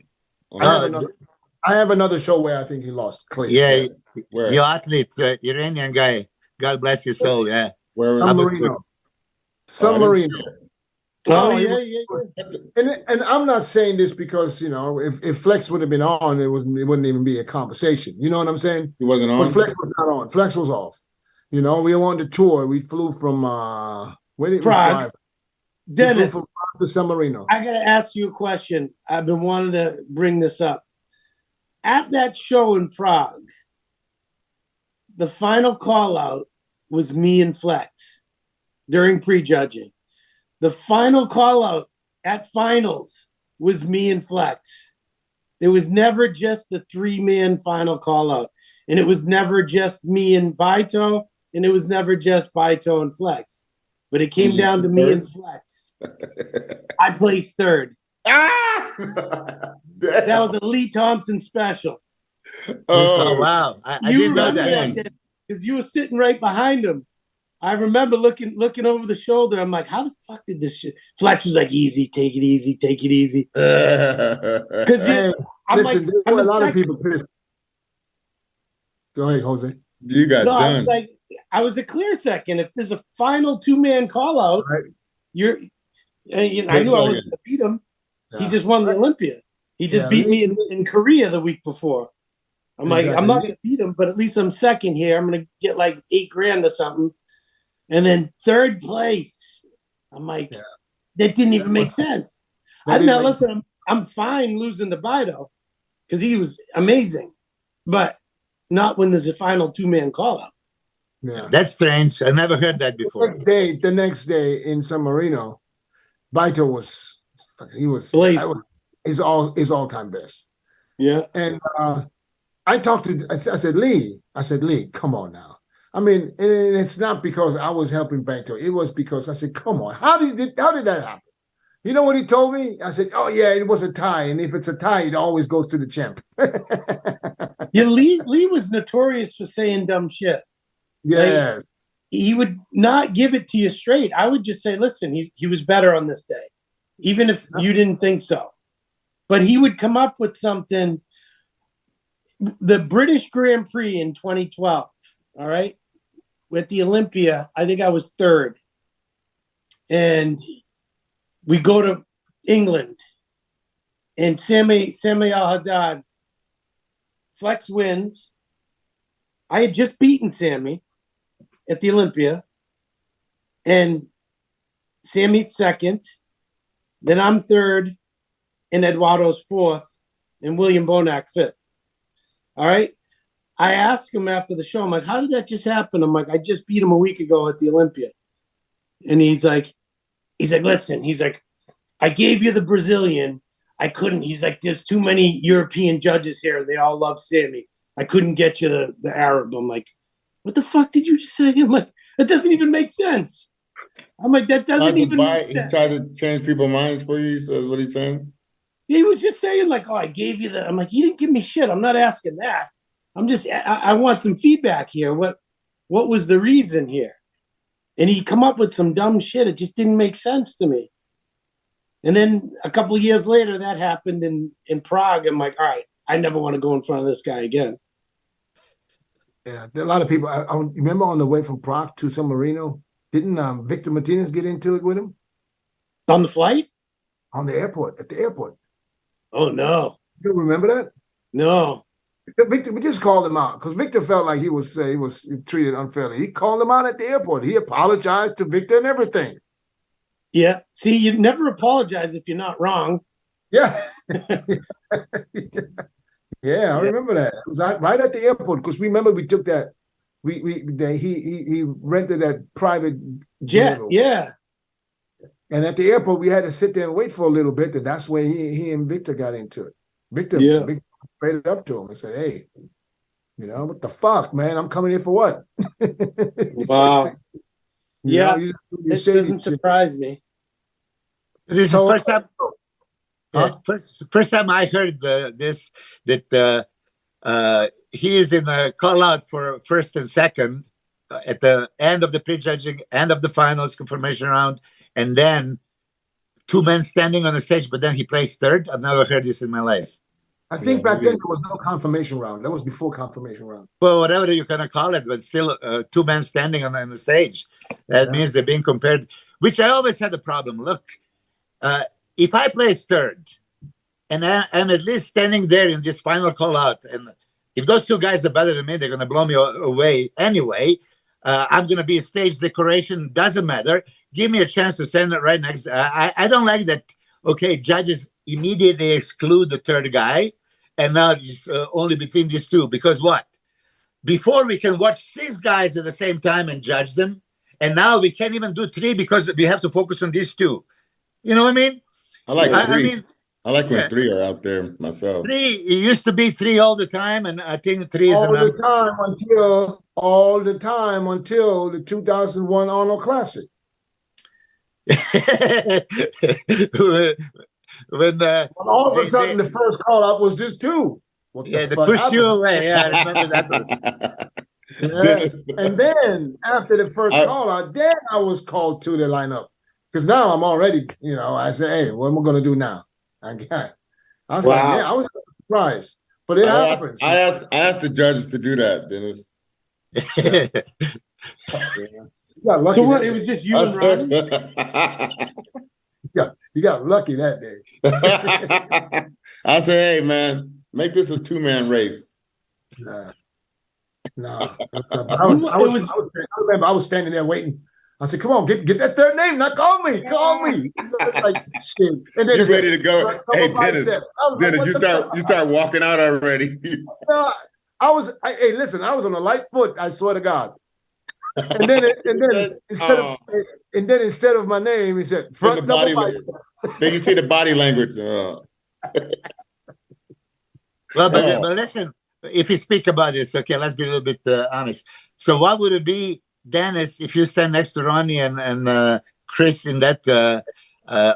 I have another show where I think he lost. Clear. Yeah, Where? your athlete, Iranian guy. God bless your soul. Yeah. Where San was Marino. San Marino. Oh, he yeah, was- yeah. And I'm not saying this because if Flex would have been on, it wouldn't even be a conversation. You know what I'm saying? He wasn't on. But Flex was not on. Flex was off. We were on the tour. We flew from where did Prague. we fly? Dennis, We flew from Prague to San Marino. I gotta ask you a question. I've been wanting to bring this up. At that show in Prague, the final call out was me and Flex during prejudging. The final call out at finals was me and Flex. There was never just a 3-man final call out. And it was never just me and Baito, and it was never just Baito and Flex. But it came down to me and Flex. I placed third. That was a Lee Thompson special. Oh, wow. I didn't know that. Because you were sitting right behind him. I remember looking over the shoulder. I'm like, how the fuck did this shit? Flex was like, easy, take it easy, take it easy. Because I'm Listen, like, there were a I'm lot of second. people pissed. Go ahead, Jose. You got No, done. I was a clear second. If there's a final 2-man call out, Right. I knew I wasn't going to beat him. He Yeah. just won the Olympia. He just Yeah, beat me in Korea the week before. I'm like, I'm not going to beat him, but at least I'm second here. I'm going to get like $8,000 or something. And then third place. I'm like, that didn't even make sense. Listen, I'm fine losing to Bido because he was amazing, but not when there's a final 2-man call out. Yeah. That's strange. I never heard that before. The next day in San Marino, Baito was Blazing. his all-time best. Yeah. And I said, Lee, come on now. I mean, and it's not because I was helping Baito. It was because I said, come on, how did that happen? You know what he told me? I said, oh yeah, it was a tie. And if it's a tie, it always goes to the champ. Yeah, Lee was notorious for saying dumb shit. Yes. Like, he would not give it to you straight. I would just say, listen, he was better on this day, even if you didn't think so. But he would come up with something. The British Grand Prix in 2012, all right, with the Olympia, I think I was third. And we go to England, and Sami Al-Haddad, Flex wins. I had just beaten Sammy at the Olympia, and Sammy's second. Then I'm third, and Eduardo's fourth, and William Bonac fifth. All right. I asked him after the show, I'm like, how did that just happen? I'm like, I just beat him a week ago at the Olympia. And he's like, listen, I gave you the Brazilian. I couldn't. He's like, there's too many European judges here. They all love Sammy. I couldn't get you the Arab. I'm like, what the fuck did you just say? I'm like, that doesn't even make sense. I'm like, that doesn't even make sense. He tried to change people's minds for you. Says what he's saying. He was just saying like, oh, I gave you the. I'm like, you didn't give me shit. I'm not asking that. I'm just. I want some feedback here. What was the reason here? And he come up with some dumb shit. It just didn't make sense to me. And then a couple of years later, that happened in Prague. I'm like, all right, I never want to go in front of this guy again. Yeah, there are a lot of people. I remember on the way from Prague to San Marino, didn't Victor Martinez get into it with him? On the flight? On the airport, at the airport. Oh, no. You remember that? No. Victor, we just called him out because Victor felt like he was treated unfairly. He called him out at the airport. He apologized to Victor and everything. Yeah. See, you never apologize if you're not wrong. Yeah. Yeah, I remember that. It was right at the airport because remember we took that. He rented that private jet. Yeah. And at the airport, we had to sit there and wait for a little bit, and that's where he and Victor got into it. Victor straight up to him and said, "Hey, what the fuck, man? I'm coming here for what?" Wow. Yeah, you it say doesn't surprise me. This is So, first time. Huh? Yeah, first time I heard this that he is in a call out for first and second at the end of the prejudging, end of the finals confirmation round, and then two men standing on the stage, but then he plays third. I've never heard this in my life. I think back then there was no confirmation round. That was before confirmation round. Well, whatever you gonna call it, but still two men standing on the stage. That means they're being compared, which I always had a problem. Look, if I place third and I'm at least standing there in this final call out, and if those two guys are better than me, they're gonna blow me away anyway. I'm gonna be a stage decoration. Doesn't matter. Give me a chance to stand right next. I don't like that. Okay, judges immediately exclude the third guy, and now it's only between these two. Because what? Before we can watch six guys at the same time and judge them, and now we can't even do three because we have to focus on these two. You know what I mean? I like three. I mean, I like when yeah. three are out there myself. Three. It used to be three all the time, and I think three is All an the time until the 2001 Arnold Classic. when all of a sudden the first call out was just two. They pushed you away. Yeah, I remember that one. And then after the first call out, then I was called to the lineup. Because now I'm already, I said, hey, what am I going to do now? I was like, yeah, I was surprised. But it happens. I asked the judges to do that, Dennis. So what? It was just you and Ramy? You got lucky that day. I said, hey, man, make this a two-man race. No. I was standing there waiting. I said, come on, get that third name. Not call me. Like, shit. And then you're ready to go. Hey, Dennis, like, you start walking out already. I was on a light foot, I swear to God. And then instead of my name, he said front double biceps. Then you see the body language. Well, but listen, if you speak about this, okay, let's be a little bit honest. So what would it be, Dennis, if you stand next to Ronnie and Chris in that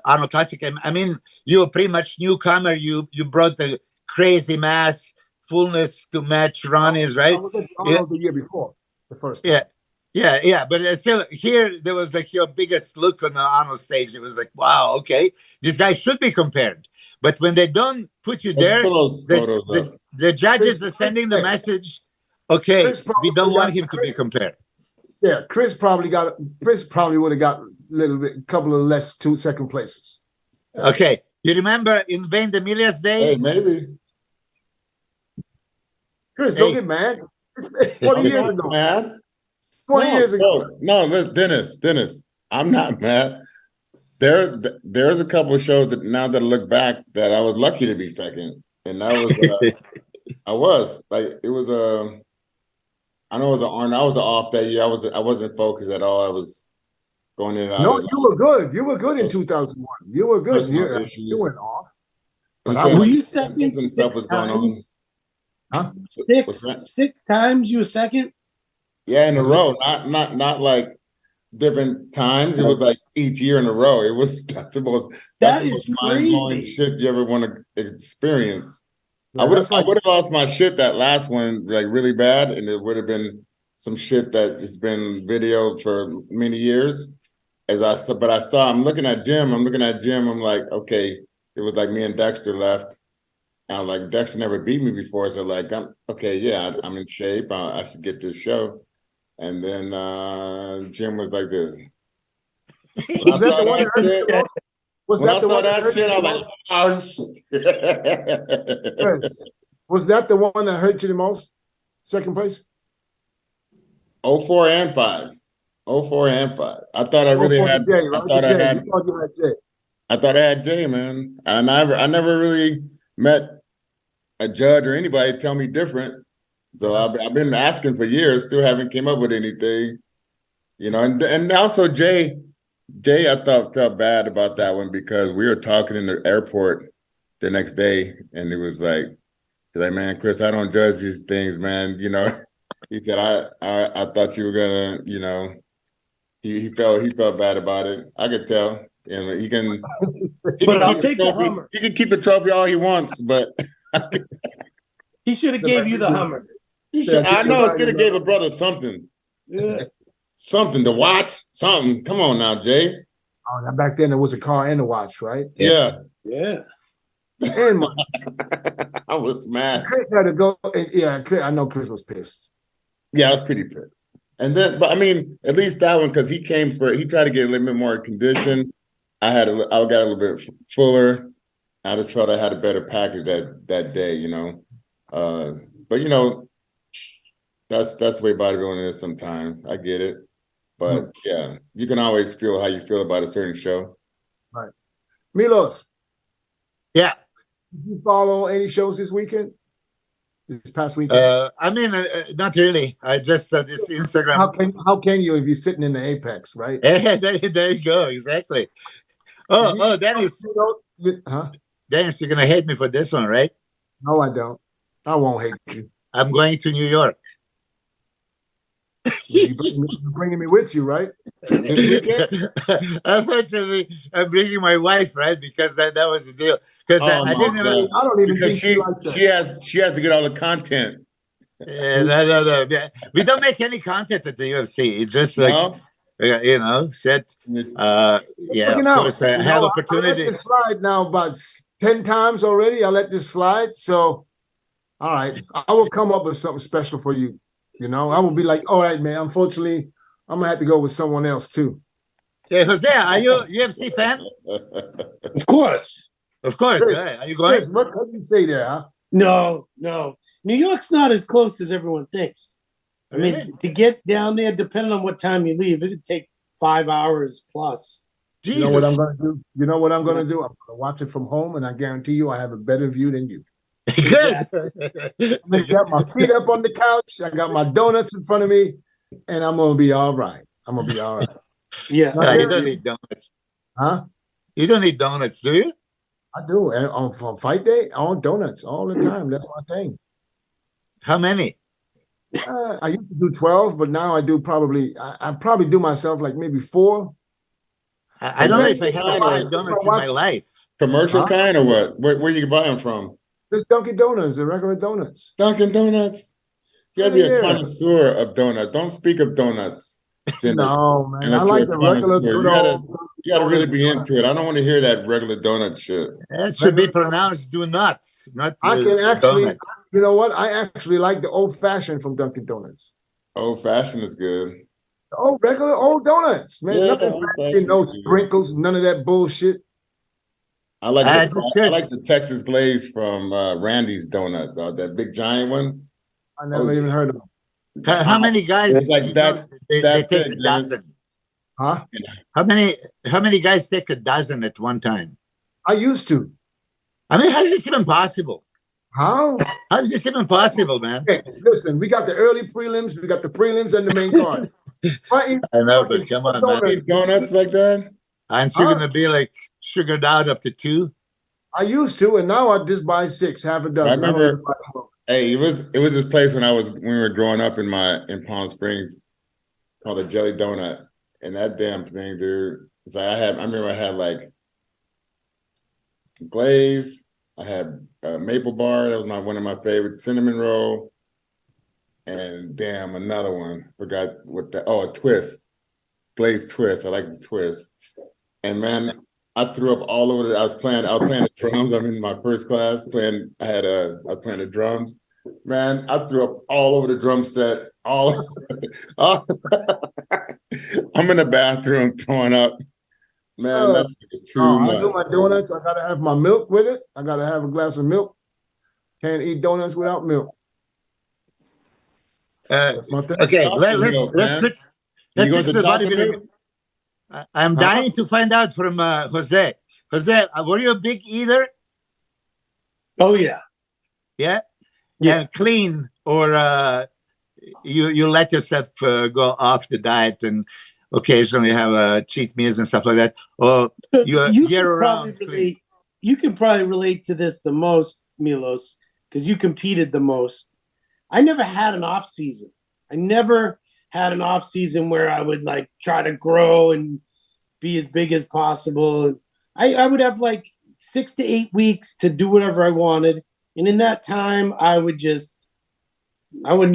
Arnold Classic? I mean, you were pretty much newcomer. You brought the crazy mass fullness to match Ronnie's, right? I was at Arnold the year before, the first time. Yeah, but still, here there was like your biggest look on the Arnold stage. It was like, wow, okay, this guy should be compared. But when they don't put you there, the judges are sending the message, okay, we don't want him to be compared. Yeah, Chris probably would have got a couple of less 2 second places. Okay, you remember in Vain the Milias days? Hey, maybe. Chris, don't get mad. 20 years ago. Mad? 20 years ago. No, listen, Dennis, I'm not mad. There's a couple of shows that now that I look back that I was lucky to be second. And that was I was I know it was I was off that year. I wasn't focused at all. I was going in and out. No, you were good. You were good in 2001. You were good. You went off. But were you second 6 times? Huh? Six times you were second? Yeah, in a row. Not like different times. It was like each year in a row. It was that's the most mind-blowing shit you ever want to experience. Yeah, I would have lost my shit that last one like really bad, and it would have been some shit that has been videoed for many years. I'm looking at Jim. I'm like, okay, it was like me and Dexter left. And I'm like, Dexter never beat me before, so like, I'm in shape. I should get this show. And then Jim was like this. Was that the one that hurt? Was that the one that hurt? I was like, oh shit. Was that the one that hurt you the most? Second place? 04 and 5. 04 and 5. I thought I really had Jay, right? I thought I had Jay, man. And I never really met a judge or anybody tell me different. So I've been asking for years, still haven't came up with anything. And also Jay, I thought felt bad about that one because we were talking in the airport the next day, and it was like, man, Chris, I don't judge these things, man. He said, I thought you were gonna, He felt bad about it. I could tell. And he can But I'll keep take the trophy. Hummer. He can keep the trophy all he wants, but He should have gave you the Hummer. I know could have gave a brother something. Yeah. Something to watch. Something. Come on now, Jay. Oh, now back then there was a car and a watch, right? Yeah. Yeah. And I was mad. Chris had to go. Yeah, I know Chris was pissed. Yeah, I was pretty pissed. And then, but I mean, at least that one, because he tried to get a little bit more condition. I got a little bit fuller. I just felt I had a better package that day, you know. But you know, that's the way bodybuilding is sometimes. I get it. But yeah, you can always feel how you feel about a certain show. Right. Milos. Yeah. Did you follow any shows this weekend? This past weekend? I mean, not really. I just this Instagram. How can you if you're sitting in the apex, right? There you go. Exactly. Oh, Dennis. Huh? Dennis, you're gonna hate me for this one, right? No, I don't. I won't hate you. I'm going to New York. You're bringing me with you, right? Unfortunately, I'm bringing my wife, right? Because that was the deal. Because I didn't even. I don't even Because think she has to get all the content. No. We don't make any content at the UFC. It's just like you know, shit. Yeah, of course. I have opportunity. I let this slide now about 10 times already. I let this slide. So, all right, I will come up with something special for you. You know, I will be like, all right, man. Unfortunately, I'm gonna have to go with someone else too. Yeah, Jose, are you a UFC fan? Of course. Of course. Chris, Right. Are you going? Chris, what can you say there, huh? No. New York's not as close as everyone thinks. I mean, to get down there, depending on what time you leave, it could take 5 hours plus. Jesus. You know what I'm gonna do? You know what I'm gonna do? I'm gonna watch it from home, and I guarantee you, I have a better view than you. Good. I got my feet up on the couch. I got my donuts in front of me, and I'm gonna be all right. I'm gonna be all right. Yeah. You don't need donuts. Huh? You don't need donuts, do you? I do. And on fight day, I want donuts all the time. That's my thing. How many? I used to do 12, but now I do I probably do myself like maybe 4. I don't know if I have 5 donuts in my life. Commercial kind or what? Where you buy them from? Just Dunkin' Donuts, the regular donuts. Dunkin' Donuts. You gotta be a connoisseur of donuts. Don't speak of donuts. No, man. I like the regular good old. You gotta really be into it. I don't want to hear that regular donut shit. That should be pronounced do nuts, not I can actually, donut. you know what? I actually like the old fashioned from Dunkin' Donuts. Old fashioned is good. Oh, regular old donuts, man. Yeah, Nothing fancy, no sprinkles, none of that bullshit. I like the Texas glaze from Randy's Donut, that big giant one. I never even heard of them. How many guys? It's like they take a dozen. Huh? How many guys take a dozen at one time? I used to. I mean, how is this even possible? How? How is this even possible, man? Hey, listen, we got the early prelims, we got the prelims and the main card. I know, but come on, man. Donuts like that? Aren't you gonna be like sugared out after 2? I used to, and now I just buy 6, half a dozen. I remember. Hey, it was this place when we were growing up in Palm Springs called a Jelly Donut, and that damn thing, dude. It's like I remember I had like glaze. I had maple bar. That was one of my favorites. Cinnamon roll, and damn another one. Forgot what that. Oh, a twist, glazed twist. I like the twist. And man, I threw up all over. I was playing the drums. I'm in my first class playing. I was playing the drums. Man, I threw up all over the drum set. I'm in the bathroom throwing up. Man, that was too much. I do my donuts. I gotta have my milk with it. I gotta have a glass of milk. Can't eat donuts without milk. That's my thing. Okay, let's switch to the bodybuilding. I'm dying to find out from Jose. Jose, were you a big eater? Oh yeah. Yeah. Yeah. And clean, or you let yourself go off the diet and occasionally have cheat meals and stuff like that, or you're year-round clean? You can probably relate to this the most, Milos, because you competed the most. I never had an off season. I never had an off season where I would like try to grow and be as big as possible. And I would have like 6 to 8 weeks to do whatever I wanted. And in that time, I wouldn't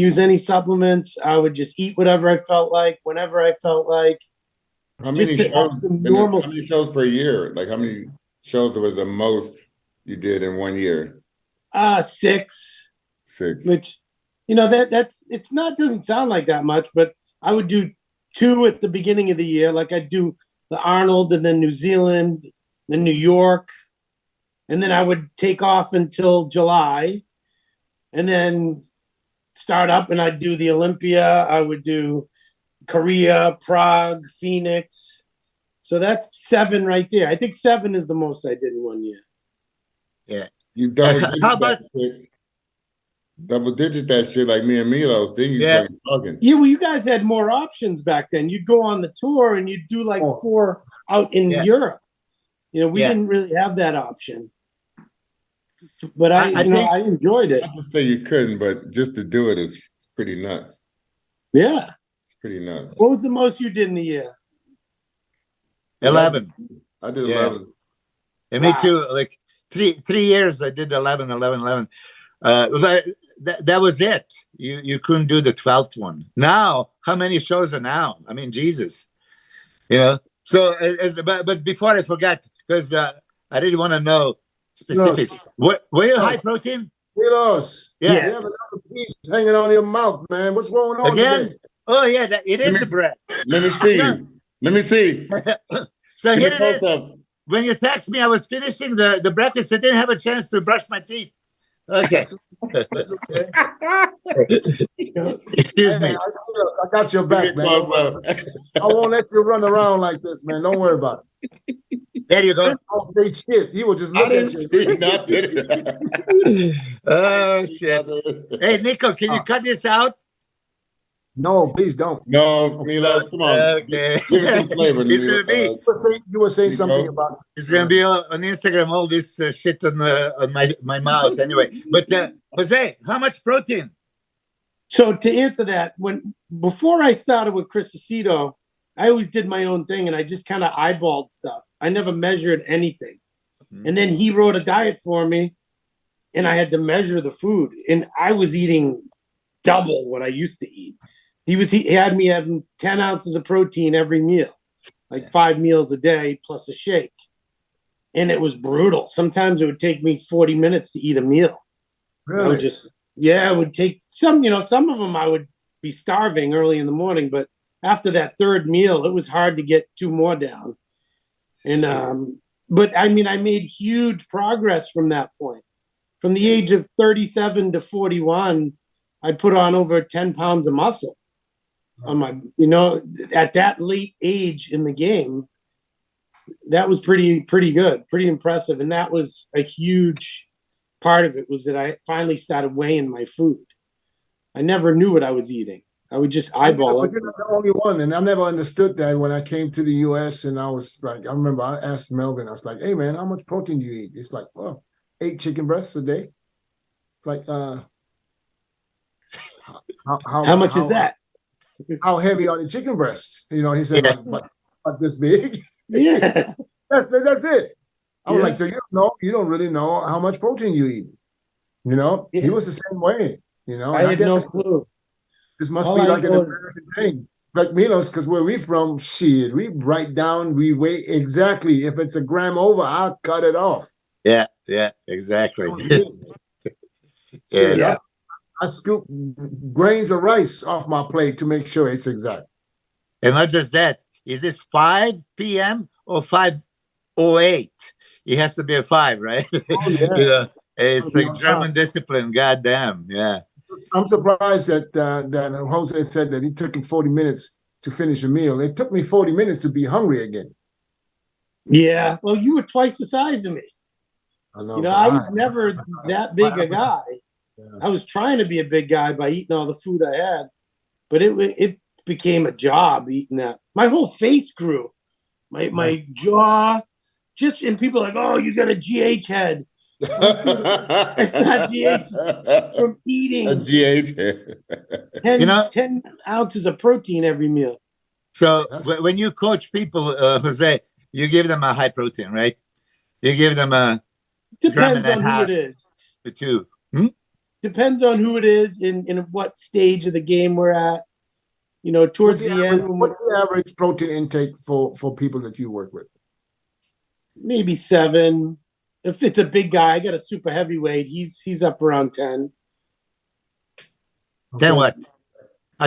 use any supplements. I would just eat whatever I felt like, whenever I felt like. How many Just to have shows? some normal- How many shows per year? Like how many shows was the most you did in 1 year? 6, 6. which, doesn't sound like that much, but I would do 2 at the beginning of the year. Like I'd do the Arnold and then New Zealand, then New York. And then I would take off until July and then start up and I'd do the Olympia. I would do Korea, Prague, Phoenix. So that's 7 right there. I think 7 is the most I did in 1 year. Yeah. You double How digit about- that shit. Double digit that shit like me and Milos. Then you Yeah. started talking. Yeah, well, you guys had more options back then. You'd go on the tour and you'd do like 4 out in Yeah. Europe. We Yeah. didn't really have that option. But I enjoyed it. Not to say you couldn't, but just to do it is pretty nuts. Yeah. It's pretty nuts. What was the most you did in a year? 11. I did Yeah. 11. And me Wow. too. Like 3 years, I did 11. That was it. You couldn't do the 12th one. Now, how many shows are now? I mean, Jesus. So but before I forget, because I really want to know specifics. Were you high protein? Milos, Yeah. you have another piece hanging on your mouth, man. What's going on Again? today? Oh yeah, it is the bread. Let me see. Let me see. So Give here me it close is. up. When you text me, I was finishing the breakfast. I didn't have a chance to brush my teeth. Okay. That's okay. Excuse me. I got your Give back, me man. close up. I won't let you run around like this, man. Don't worry about it. There you go. Don't say shit. He will just I look didn't at you. see nothing. Oh shit. Hey Nico, can you cut this out? No, please don't. No, Milos, come on. Okay. Give us some flavor. It's gonna be You were saying You something go. about. it's gonna be on Instagram. All this shit on my mouse anyway. But Jose, how much protein? So to answer that, before I started with Chris Aceto, I always did my own thing and I just kind of eyeballed stuff. I never measured anything. And then he wrote a diet for me and I had to measure the food. And I was eating double what I used to eat. He had me having 10 ounces of protein every meal, like 5 meals a day plus a shake. And it was brutal. Sometimes it would take me 40 minutes to eat a meal. I would it would take some of them I would be starving early in the morning, but after that 3rd meal, it was hard to get 2 more down. And, but I mean, I made huge progress from that point. From the age of 37 to 41, I put on over 10 pounds of muscle on my, at that late age in the game. That was pretty good, pretty impressive. And that was a huge part of it, was that I finally started weighing my food. I never knew what I was eating. I would just eyeball it. But you're not the only one, and I never understood that when I came to the U.S. And I was like, I remember I asked Melvin, I was like, "Hey man, how much protein do you eat?" It's like, "Well, 8 chicken breasts a day." Like, How much is that? How heavy are the chicken breasts? He said, like this big. Yeah. That's it. I was Yeah. like, so you don't really know how much protein you eat. Yeah. He was the same way. I had no clue. This must All be I like an know is- American thing. Like Milos, because where we from, shit, we write down, we weigh exactly. If it's a gram over, I'll cut it off. Yeah, exactly. Shit, Yeah. I scoop grains of rice off my plate to make sure it's exact. And not just that. Is this 5 p.m. or 5:08? It has to be a 5, right? Oh, yeah. It's like German discipline. Goddamn. Yeah. I'm surprised that Jose said that it took him 40 minutes to finish a meal. It took me 40 minutes to be hungry again. Yeah. Well, you were twice the size of me. I know. I was never that big a guy. Yeah. I was trying to be a big guy by eating all the food I had, but it became a job eating that. My whole face grew, my jaw, and people are like, "Oh, you got a GH head." It's not GH, it's from eating. A GH. 10, You know, 10 ounces of protein every meal. so That's- when you coach people, Jose, you give them a high protein, right? You give them a gram and Depends a on who half it is. to 2. Depends on who it is in what stage of the game we're at. You know, What's towards the the average, end, when what's the average protein intake for people that you work with? maybe 7. If it's a big guy, I got a super heavyweight. He's up around 10. 10 Okay. what?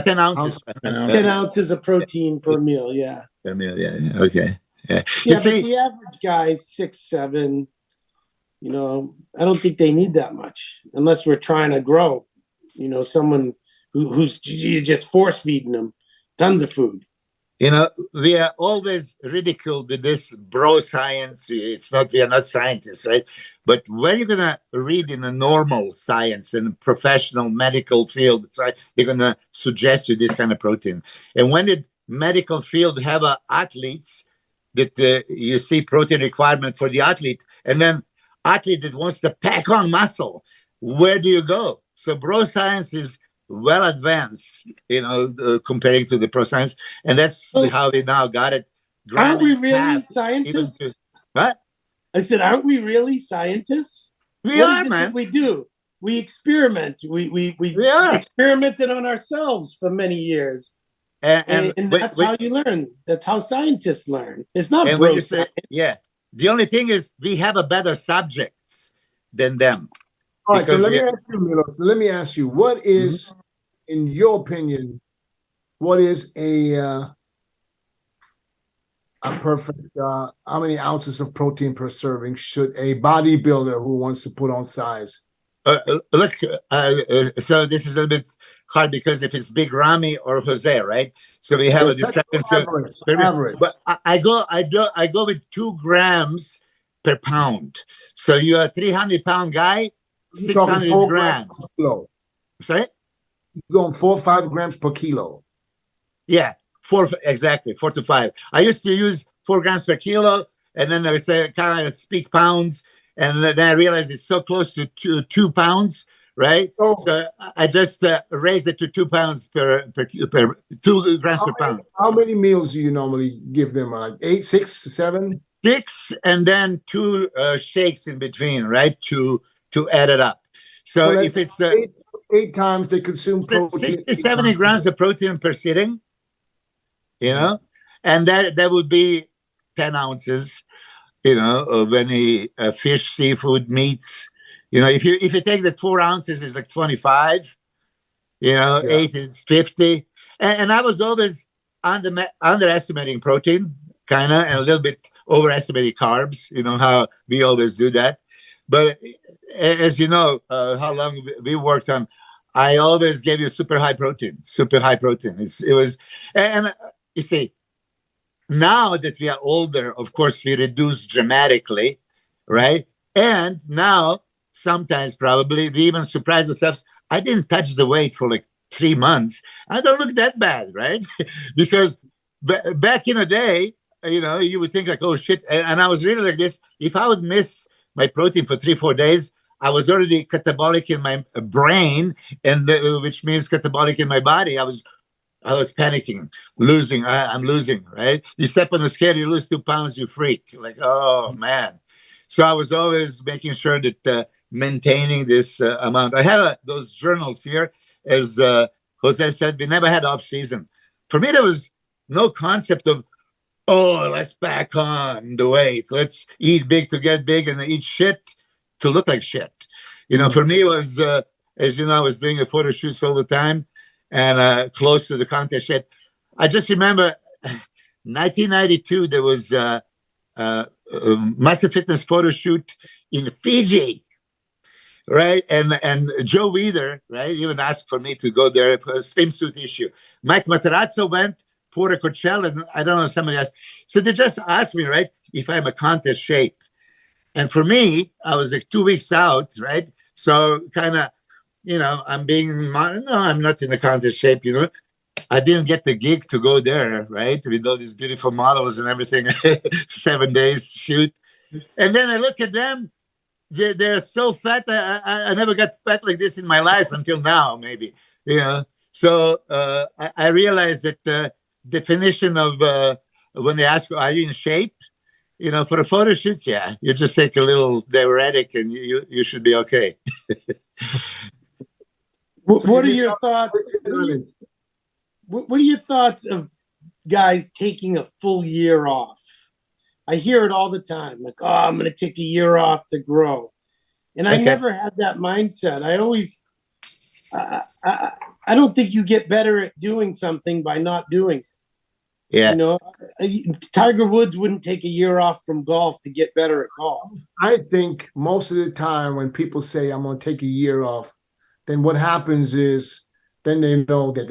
10 ounces. 10 ounces of protein per meal. Yeah. Per meal, yeah. Okay. Yeah. You Yeah, but see, the average guy is 6, 7. You know, I don't think they need that much unless we're trying to grow. You know, someone who's you're just force feeding them tons of food. you know, we are always ridiculed with this bro science. It's not, we are not scientists, right? But when you're gonna read in a normal science and professional medical field, they're gonna suggest you this kind of protein. And when the medical field have athletes that you see protein requirement for the athlete, and then athlete that wants to pack on muscle, where do you go? So bro science is well advanced, you know, comparing to the pro science, and that's Well, how we now got it. Aren't we and really half, even scientists? to what I said, aren't we really scientists? we What are, is it man. that we do? We experiment. We We are. experimented on ourselves for many years. And that's how you learn. That's how scientists learn. It's not and when bro you say, science. yeah, the only thing is we have a better subjects than them. All right, so Because let me we- ask you, Milos. Let me ask you, what is, in your opinion, what is a perfect? How many ounces of protein per serving should a bodybuilder who wants to put on size? look, so this is a little bit hard because if it's Big Ramy or Jose, right? So we have a discrepancy. Average. But I go with 2 grams per pound. So you're a 300-pound guy, You're talking 600 4 grams. per kilo. Sorry? You're going 4 or 5 grams per kilo. Yeah, 4 exactly, 4 to 5. I used to use 4 grams per kilo, and then I say kind of speak pounds, and then I realized it's so close to 2 pounds, right? So I just raised it to 2 pounds per 2 grams per pound. how many meals do you normally give them? Like 8, 6, 7? 6, and then 2 shakes in between, right? To add it up. So So if that's it's 8 times they consume protein. 60, 70 grams of protein per sitting, you know, and that would be 10 ounces, you know, of any fish, seafood, meats. You know, if you take the 4 ounces, it's like 25. You know, Yeah. 8 is 50, and I was always underestimating protein, kind of, and a little bit overestimating carbs. You know how we always do that, but as you know, how long we worked on, I always gave you super high protein. It was, and you see, now that we are older, of course, we reduce dramatically, right? And now, sometimes probably we even surprise ourselves. I didn't touch the weight for like 3 months. I don't look that bad, right? Because back in the day, you know, you would think like, oh shit. And I was really like this. If I would miss my protein for 3-4 days, I was already catabolic in my brain, and which means catabolic in my body. I was panicking, losing. I'm losing, right? You step on the scale, you lose 2 pounds, you freak. Like, oh man. So I was always making sure that maintaining this amount. I have those journals here. As Jose said, we never had off season. For me, there was no concept of, oh, let's back on the weight. Let's eat big to get big and eat shit to look like shit. You know, for me, it was, as you know, I was doing a photo shoots all the time and close to the contest shape. I just remember 1992, there was a massive fitness photo shoot in Fiji, right? And Joe Weider, right, even asked for me to go there for a swimsuit issue. Mike Matarazzo went, Porter Coachella, and I don't know, somebody else. So they just asked me, right, if I'm a contest shape. And for me, I was like 2 weeks out, right? So kind of, you know, no, I'm not in the contest shape, you know. I didn't get the gig to go there, right? With all these beautiful models and everything, 7 days shoot. And then I look at them, they're so fat. I never got fat like this in my life until now, maybe, you know. So I realized that the definition of when they ask, "Are you in shape?" You know, for a photo shoot, yeah, you just take a little diuretic and you should be okay. What are your thoughts? What are your thoughts of guys taking a full year off? I hear it all the time, like, "Oh, I'm going to take a year off to grow," and I Okay. never had that mindset. I always, I don't think you get better at doing something by not doing it. Yeah. You know, Tiger Woods wouldn't take a year off from golf to get better at golf. I think most of the time when people say I'm going to take a year off, then what happens is then they know they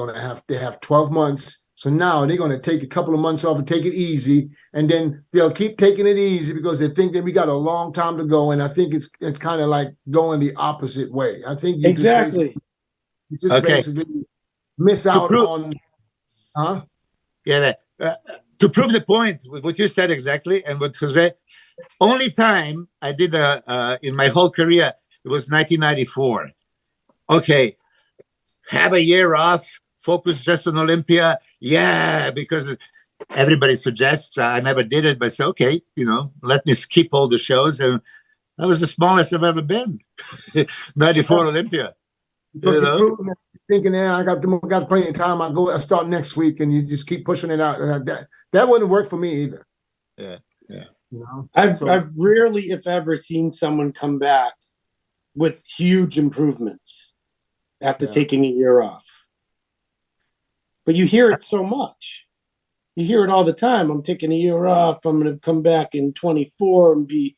have 12 months. So now they're going to take a couple of months off and take it easy, and then they'll keep taking it easy because they think that we got a long time to go. And I think it's kind of like going the opposite way. I think you just basically miss out on, huh? Yeah. To prove the point, what you said exactly, and what Jose, only time I did in my whole career, it was 1994. Okay, have a year off, focus just on Olympia. Yeah, because everybody suggests. I never did it, but I said, okay, let me skip all the shows. And that was the smallest I've ever been. 94 Olympia. Because you're thinking, I got plenty of time. I start next week, and you just keep pushing it out. And that wouldn't work for me either. Yeah. I've rarely, if ever, seen someone come back with huge improvements after taking a year off. But you hear it so much. You hear it all the time. I'm taking a year off. I'm going to come back in 24 and beat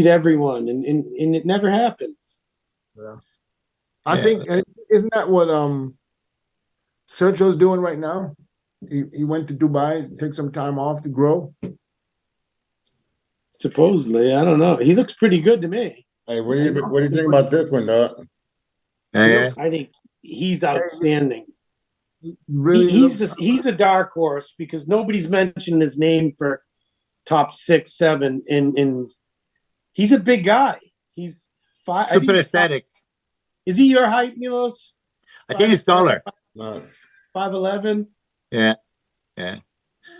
everyone, and it never happens. Yeah. I think, isn't that what Sergio's doing right now? He went to Dubai, take some time off to grow. Supposedly, I don't know. He looks pretty good to me. Hey, what do you think about this one, dog? I think he's outstanding. Really, he's a dark horse because nobody's mentioned his name for top 6, 7, and he's a big guy. He's super aesthetic. Is he your height, Milos? I think he's taller. 5'11". Yeah.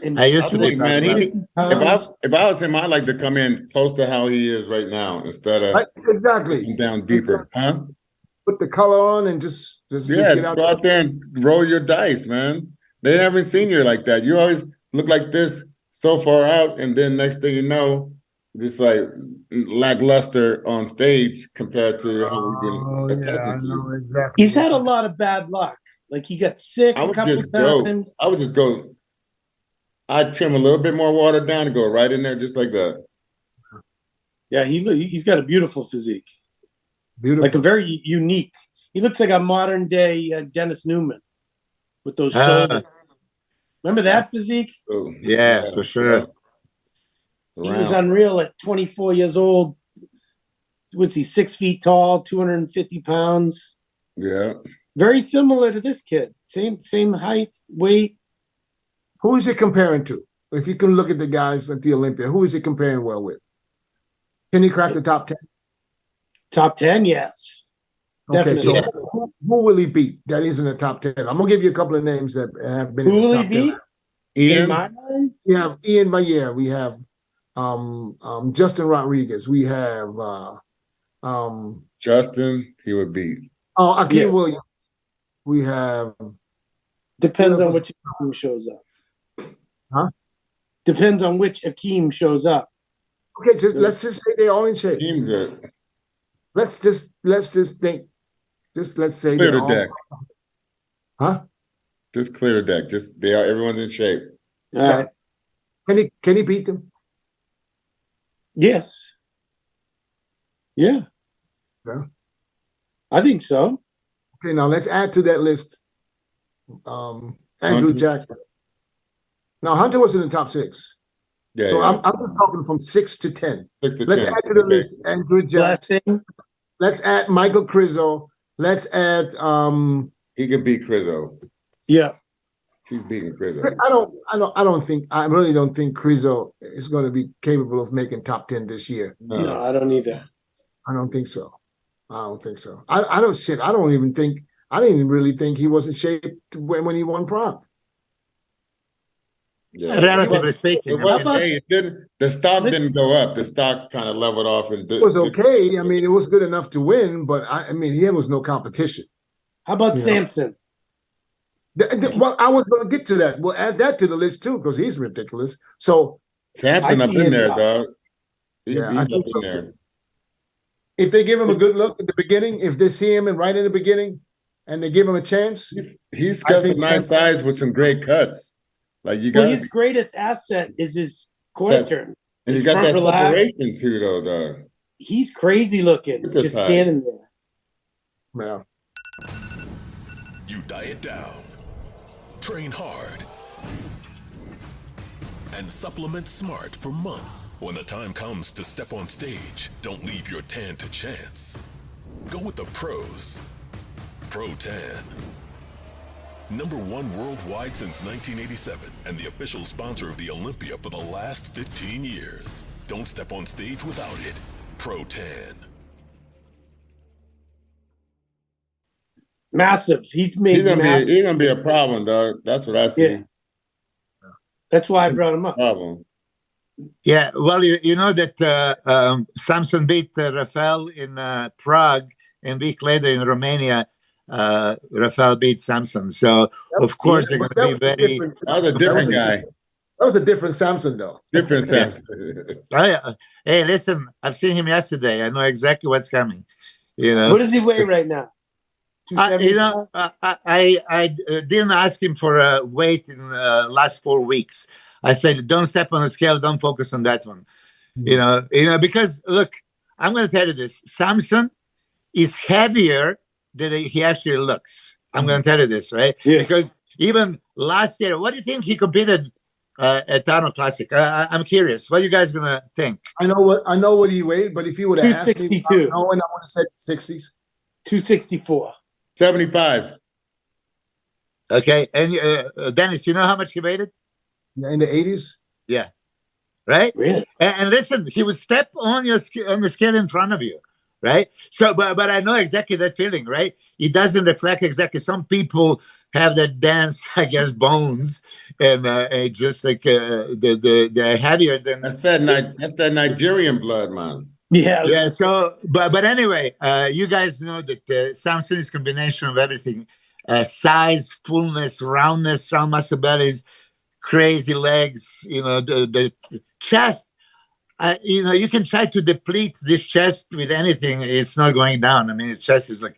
And I used to think, man, if I was him, I'd like to come in close to how he is right now instead of exactly down deeper, huh? Put the color on and just get go out there and roll your dice, man. They haven't seen you like that. You always look like this so far out, and then next thing you know, just like lackluster on stage compared to how we've been accustomed to. Exactly. He's had a lot of bad luck. Like he got sick a couple times. I would just go. I'd trim a little bit more water down and go right in there just like that. Yeah, he's got a beautiful physique. Beautiful. Like a very unique. He looks like a modern day Dennis Newman with those shoulders. Remember that physique? Oh, yeah, for sure. Yeah. He was unreal at 24 years old. Was he 6 feet tall, 250 pounds? Yeah. Very similar to this kid. Same height, weight. Who is it comparing to? If you can look at the guys at the Olympia, who is it comparing well with? Can he crack the top 10? Top 10, yes. Definitely. Okay, so who will he beat that is in the top 10? I'm going to give you a couple of names that have been in the top 10. Who will he beat? Ian? In my mind? We have Ian Mayer. We have Justin Rodriguez. We have Justin, he would beat. Akeem Williams. We have... Depends on which Akeem shows up. Huh? Depends on which Akeem shows up. Okay, let's just say they're all in shape. Akeem's it. Let's just think. Let's say clear the deck. Huh? Just clear the deck. Everyone's in shape. All right. Can he beat them? Yes. Yeah. I think so. Okay, now let's add to that list Andrew Jackson. Now Hunter was in the top 6. Yeah. So yeah. I'm just talking from 6 to 10. 6 to Let's 10. add to the list Andrew Jackson. Let's add Michael Krizo. Let's add he can beat Krizo. Yeah. He's beating Krizo. I really don't think Krizo is going to be capable of making top 10 this year. No, I don't either. I don't think so. I don't even think I didn't really think he was in shape when he won prom. Yeah, Relatively speaking, it was, I mean, hey, it didn't. The stock Let's- didn't go up. The stock kind of leveled off, and It was okay. I mean, it was good enough to win, but I mean, he was no competition. How about Yeah. Samson? Well, I was going to get to that. We'll add that to the list too, because he's ridiculous. So Samson I up see in him there, top. dog. Yeah, I He's up think in so, there. too. If they give him a good look at the beginning, if they see him right in the beginning, and they give him a chance, He's I got think some nice Samson- size with some great cuts. Like you Well, got, his greatest asset is his corner That- turn. and His you got front that relax. separation too, though, dog. He's crazy looking, Look at just this standing there. yeah. You diet down, train hard, and supplement smart for months. When the time comes to step on stage, don't leave your tan to chance. Go with the pros. Pro Tan. #1 worldwide since 1987 and the official sponsor of the Olympia for the last 15 years. Don't step on stage without it. Pro Tan. Massive. He made He's massive. gonna be a problem, dog. That's what I see. Yeah. That's why I brought him up. Problem. yeah. Well, you know that Samson beat Rafael in Prague, and a week later in Romania, Rafael beat Samson. So of course they're going to be very. That was a different guy. That was a different Samson, though. Different Yeah. Samson. Hey, listen, I've seen him yesterday. I know exactly what's coming. You know. What does he weigh right now? You 275? know, I didn't ask him for a weight in the last 4 weeks. I said, don't step on the scale. Don't focus on that one. You know, because look, I'm going to tell you this. Samson is heavier than he actually looks. I'm going to tell you this, right? Yeah. Because even last year, what do you think he competed at Tano Classic? I'm curious. What are you guys going to think? I know what he weighed, but if you would have asked me, 262. I would have said 60s. 264. 75. Okay. And Dennis, you know how much he weighed? Yeah, in the 80s. Yeah. Right? Really? And listen, he would step on the scale in front of you, right? So, but I know exactly that feeling, right? It doesn't reflect exactly. Some people have that dance, I guess, bones, and just like they're heavier than. That's that Nigerian blood, man. Yeah. Yeah. So, but anyway, you guys know that Samson is a combination of everything: size, fullness, roundness, round muscle bellies, crazy legs. You know, the chest. You know, you can try to deplete this chest with anything; it's not going down. I mean, the chest is like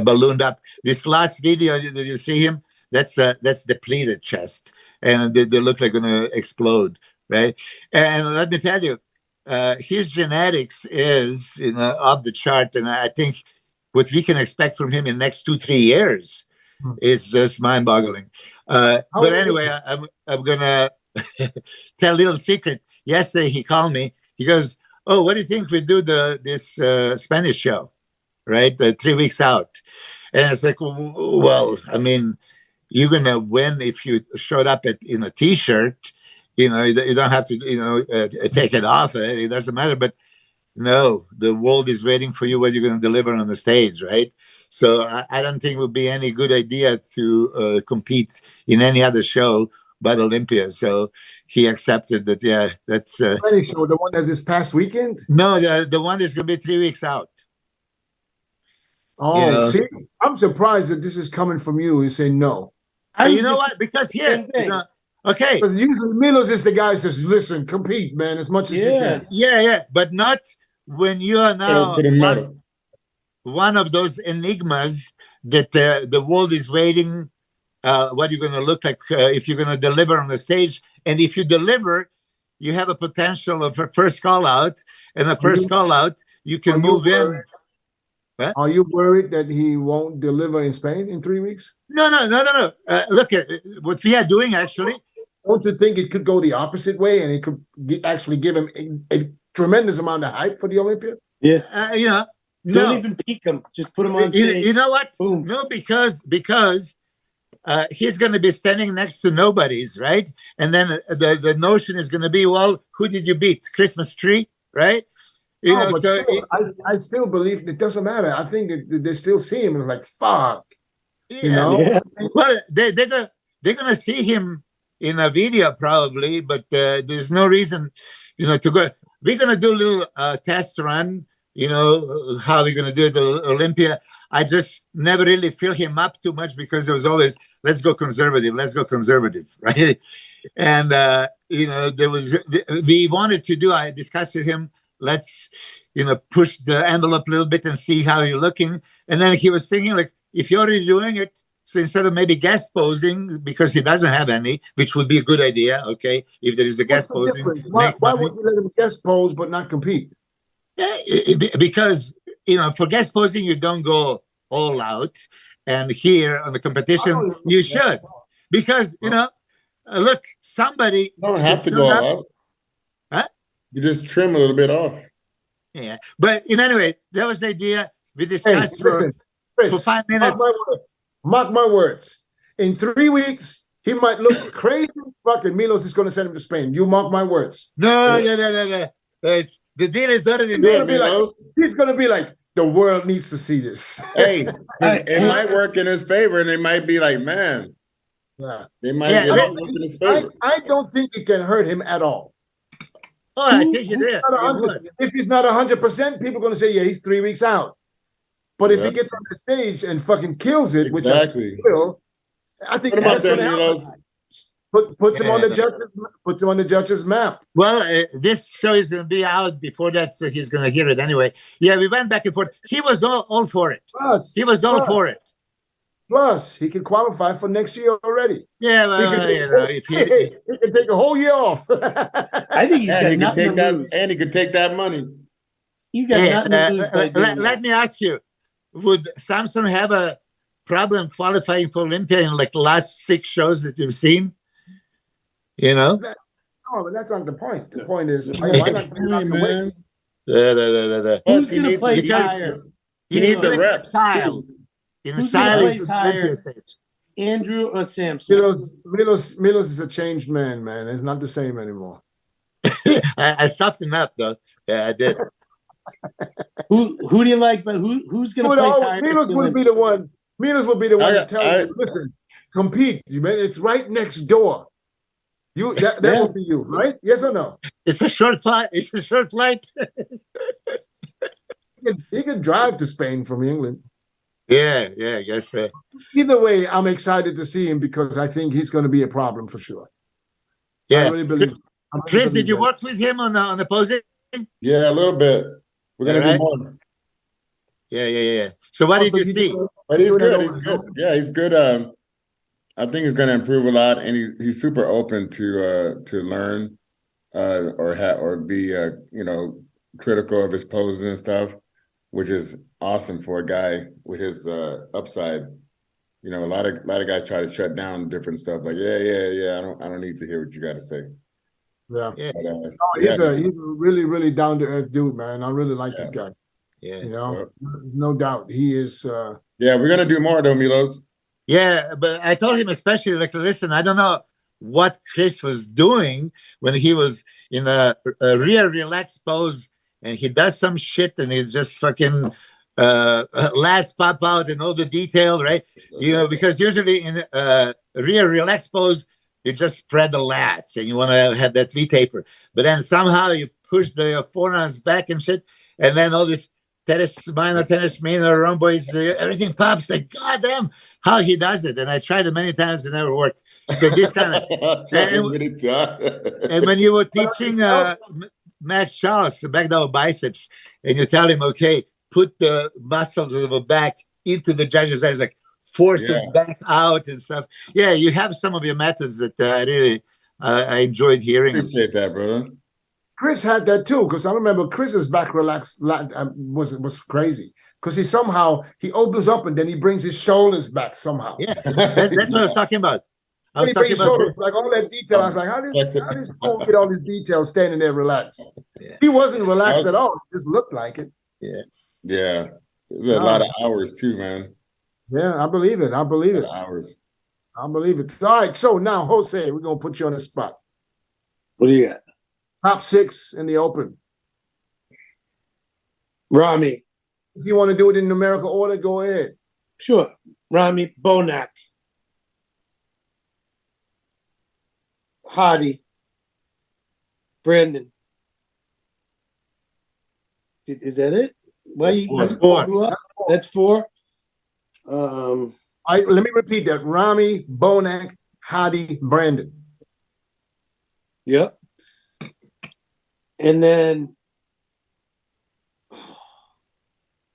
ballooned up. This last video, did you see him? That's depleted chest, and they look like going to explode, right? And let me tell you, his genetics is, you know, off the chart, and I think what we can expect from him in the next 2-3 years is just mind-boggling. But anyway, I'm gonna tell a little secret. Yesterday he called me. He goes, "Oh, what do you think we do this Spanish show, right? 3 weeks out?" And it's like, well, I mean, you're gonna win if you showed up in a t-shirt. You know, you don't have to, you know, take it off. It doesn't matter. But no, the world is waiting for you what you're going to deliver on the stage, right? So I don't think it would be any good idea to compete in any other show but Olympia. So he accepted that. Yeah, that's Spanish show, the one that this past weekend. no, the one is going to be 3 weeks out. Oh, You know. see, I'm surprised that this is coming from you. You say no, You know what? Because here, Same thing. you know, okay, because usually Milos is the guy who says, "Listen, compete, man, as much as you Yeah. can." yeah, but not when you are now To the metal. one of those enigmas that the world is waiting. What you're going to look like if you're going to deliver on the stage, and if you deliver, you have a potential of a first call out, and the first call out you can move in. Are you worried that he won't deliver in Spain in 3 weeks? No. Look at what we are doing actually. Don't you think it could go the opposite way, and it could actually give him a tremendous amount of hype for the Olympia? Yeah. You know, Don't no. even peek him. Just put him on You stage. know what? Boom. No, because he's going to be standing next to nobodies, right? And then the notion is going to be, well, who did you beat? Christmas tree, right? You know, But so still, I still believe it doesn't matter. I think that they still see him and like, fuck. You know, Yeah. Well, they're gonna see him in a video probably, but there's no reason, to go. We're gonna do a little test run. How we're gonna do it at Olympia. I just never really fill him up too much because it was always let's go conservative, right? And there was we wanted to do. I discussed with him. Let's push the envelope a little bit and see how you're looking. And then he was thinking like, if you're already doing it, so instead of maybe guest posing because he doesn't have any, which would be a good idea. Okay, if there is a guest what's the posing, difference? Why would you let him guest pose but not compete? yeah, because for guest posing you don't go all out, and here on the I competition don't even you look at that. should, because look, somebody You don't have to showed go up. all out. Huh? You just trim a little bit off. Yeah, but anyway, that was the idea. We Hey, discussed listen, for Chris, 5 minutes. Mark my words. In 3 weeks, he might look crazy as fuck, and Milos is going to send him to Spain. You mark my words. No. The deal is already He's made. gonna be like, he's going to be like, the world needs to see this. Hey, it might work in his favor, and they might be like, man, Yeah. they might Yeah, work in his favor. I don't think it can hurt him at all. Oh, I think it is. Not 100. If he's not 100%, people are going to say, yeah, he's 3 weeks out. But if he gets on the stage and fucking kills it, which I will, I think Put him up that's there, going to Milos. happen. Puts him on the judge's map. Well, this show is going to be out before that, so he's going to hear it anyway. Yeah, we went back and forth. He was all for it. He was all for it. Plus, he can qualify for next year already. Yeah, well, he can take a whole year off. I think he's got he could nothing take to that, lose. and he could take that money. He's got nothing to lose by doing let that. me ask you: would Samson have a problem qualifying for Olympia in like the last 6 shows that you've seen? No, but that's not the point. The point is, why not bring it out the way? Who's going to place because higher? You need the reps. Style. In Who's style gonna is place the higher? Olympia stage. Andrew or Samson? Milos is a changed man. It's not the same anymore. I softened up though. Yeah, I did. Who do you like? But who's going to place higher? Milos would be the one. Milos would be the one to tell you, listen, compete. It's right next door. That would be you, right? Yes or no? It's a short flight. He can drive to Spain from England. Yeah, I guess so. Either way, I'm excited to see him because I think he's going to be a problem for sure. Yeah, I really believe. Chris, did you work with him on the posing? Yeah, a little bit. We're gonna do more. Yeah. So what did you see? But he's good. He's good. Yeah, he's good. I think he's gonna improve a lot, and he's super open to learn, or be critical of his poses and stuff, which is awesome for a guy with his upside. A lot of guys try to shut down different stuff. Like, yeah. I don't need to hear what you got to say. Yeah. But, he's a really, really down to earth dude, man. I really like this guy. Yeah. No doubt. He is. Yeah, we're gonna do more though, Milos. Yeah, but I told him especially, like, listen, I don't know what Chris was doing when he was in a real relaxed pose, and he does some shit, and he just fucking lats pop out and all the detail, right? Because usually in a real relaxed pose, you just spread the lats, and you want to have that V-taper. But then somehow you push the forearms back and shit, and then all this tennis minor, rhomboids, everything pops. Like, goddamn, how he does it. And I tried it many times, it never worked. So this kind of and when you were teaching Max Charles the back down biceps, and you tell him, okay, put the muscles of the back into the judge's eyes, like force it back out and stuff. Yeah, you have some of your methods that I really I enjoyed hearing. Appreciate that, brother. Chris had that too, because I remember Chris's back relaxed was crazy because he opens up and then he brings his shoulders back somehow. Yeah, that's what I was talking about. When he brings shoulders, like all that detail, I was like, how does Paul get all these details standing there relaxed? Yeah. He wasn't relaxed at all. It just looked like it. Yeah. There's a lot of hours too, man. Yeah, I believe it. Hours. I believe it. All right, so now, Jose, we're going to put you on the spot. What do you got? Top 6 in the open. Ramy. If you want to do it in numerical order, go ahead. Sure. Ramy, Bonac, Hadi, Brandon. Is that it? Why you? That's four. That's four. Let me repeat that: Ramy, Bonac, Hadi, Brandon. Yep. And then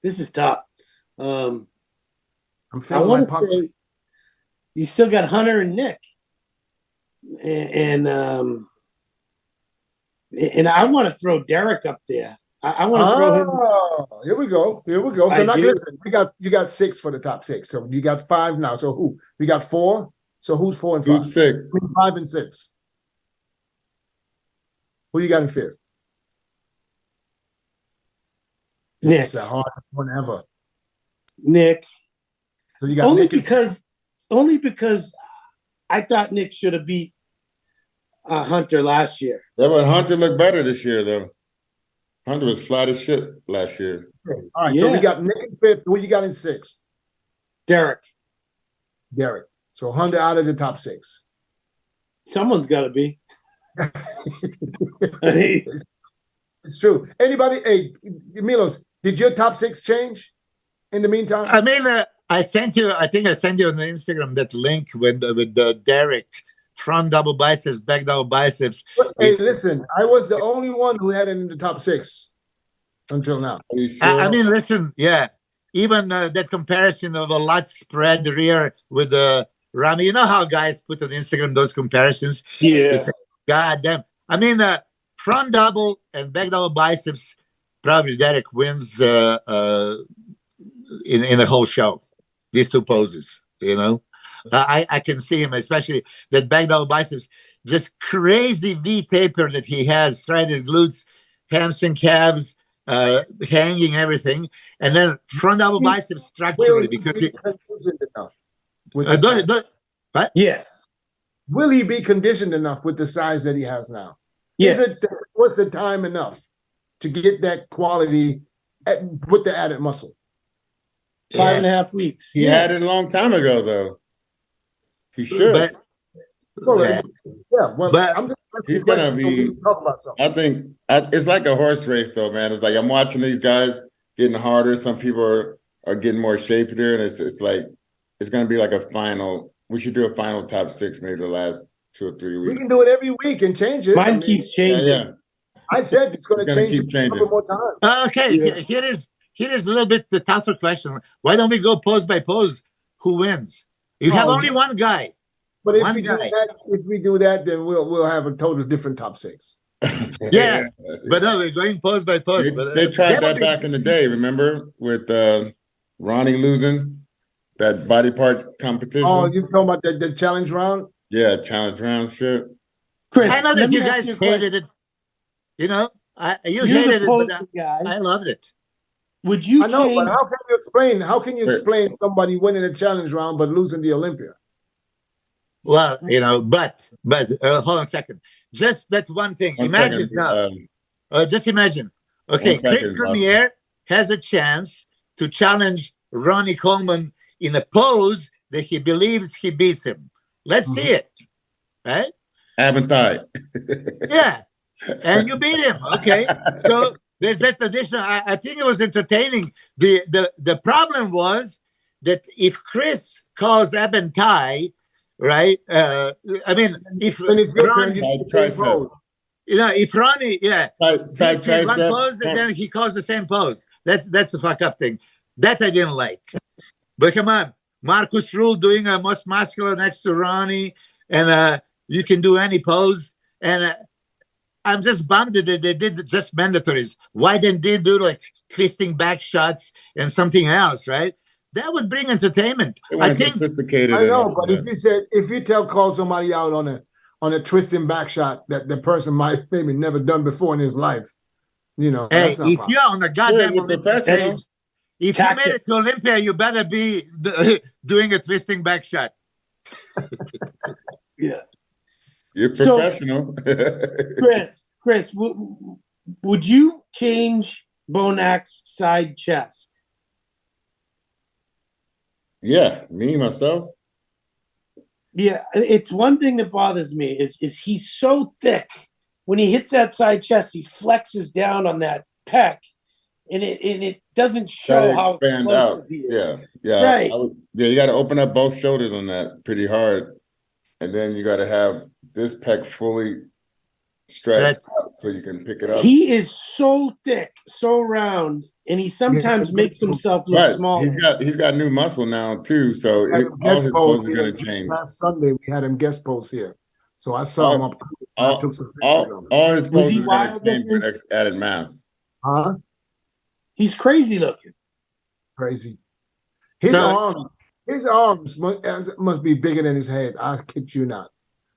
this is tough. I'm I feeling my want to pocket. say you still got Hunter and Nick, and I want to throw Derek up there. I want to throw him. Here we go. Here we go. So I now do. listen, you got 6 for the top 6. So you got 5 now. So who? We got 4. So who's 4 and 5? Who's 6? 5 and 6. Who you got in 5th? This Nick. is the hardest one ever. Nick. So you got Only Nick because I thought Nick should have beat Hunter last year. Yeah, but Hunter looked better this year, though. Hunter was flat as shit last year. All right, so we Yeah. got Nick in 5th. Who you got in 6th? Derek. Derek. So Hunter out of the top 6. Someone's got to be. It's true. Anybody? Hey, Milos, did your top 6 change in the meantime? I mean, I think I sent you on the Instagram that link with Derek, front double biceps, back double biceps. Hey, listen, I was the only one who had it in the top 6 until now. Are you sure? I mean, listen, yeah. Even that comparison of a lat spread rear with the Ramy, you know how guys put on Instagram those comparisons? Yeah. God damn. I mean, front double and back double biceps, probably Derek wins in the whole show. These 2 poses, you know. I can see him, especially that back double biceps, just crazy V taper that he has, threaded glutes, hamstring calves, hanging everything, and then front double biceps structurally because he conditioned enough with the size? what? Yes. Will he be conditioned enough with the size that he has now? Yes. Was the time enough to get that quality with the added muscle? 5.5 weeks. He had it a long time ago, though. He should. But Well, yeah. well, But I'm just asking he's gonna questions so we be- can talk about something. I think it's like a horse race, though, man. It's like I'm watching these guys getting harder. Some people are getting more shape there, and it's like it's gonna be like a final. We should do a final top 6, maybe the last 2 or 3 We weeks. can do it every week and change it. Mine keeps changing. Yeah. I said it's going It's to gonna change keep a changing. couple more times. Okay, Yeah. here is a little bit the tougher question. Why don't we go pose by pose? Who wins? You have Oh, only one guy. But if One we guy. do that, then we'll have a total different top 6. Yeah. But no, we're going pose by pose. They, But they tried would that be- back in the day, remember, with Ronnie losing that body part competition. Oh, you talking about the challenge round? Yeah, challenge round shit. Chris, I know let that me you ask guys you a question. hated it. You know, you You're hated the it, but posing guy. I loved it. Would you I know, change? but how can you explain? How can you Wait. explain somebody winning a challenge round but losing the Olympia? Well, you know, but hold on a second. Just that one thing. One Imagine second, now. Just imagine. Okay, 1 Chris second, Cormier has a chance to challenge Ronnie Coleman in a pose that he believes he beats him. Let's see it. Right? haven't died. Yeah. And you beat him. Okay. So there's that addition. I think it was entertaining. The problem was that if Chris calls Eben Ty, right? I mean, if When it's your turn, Ronnie, you do the same Tricep. pose. you know, if Ronnie, yeah, Side he did one tricep. pose and then he calls the same pose. That's a fuck up thing. That I didn't like. But come on, Marcus Rule doing a most muscular next to Ronnie, and you can do any pose. And I'm just bummed that they did just mandatories. Why didn't they do like twisting back shots and something else, right? That would bring entertainment. They I weren't think sophisticated. I know, enough but for if you call somebody out on a twisting back shot that the person might maybe never done before in his life, you know, hey, that's not if problem. you're on a goddamn you're Olympia professional. stage, if you made it Tactics. to Olympia, you better be doing a twisting back shot. Yeah. You're So- professional. Chris, would you change Bonac's side chest? Yeah, me myself. Yeah, it's one thing that bothers me is he's so thick. When he hits that side chest, he flexes down on that pec, and it doesn't Got to show how expand out. explosive he is. Yeah. Right. Yeah, you got to open up both shoulders on that pretty hard, and then you got to have this pec fully stretched out so you can pick it up. He is so thick, so round, and he sometimes makes himself look Right. small. He's got new muscle now too, so all his poses are going to change. Last Sunday we had him guest pose here, so I saw him up close. I took some pictures of him. All his poses are going wild to change looking? with added mass. Huh? He's crazy looking. Crazy. His arms must be bigger than his head. I kid you not.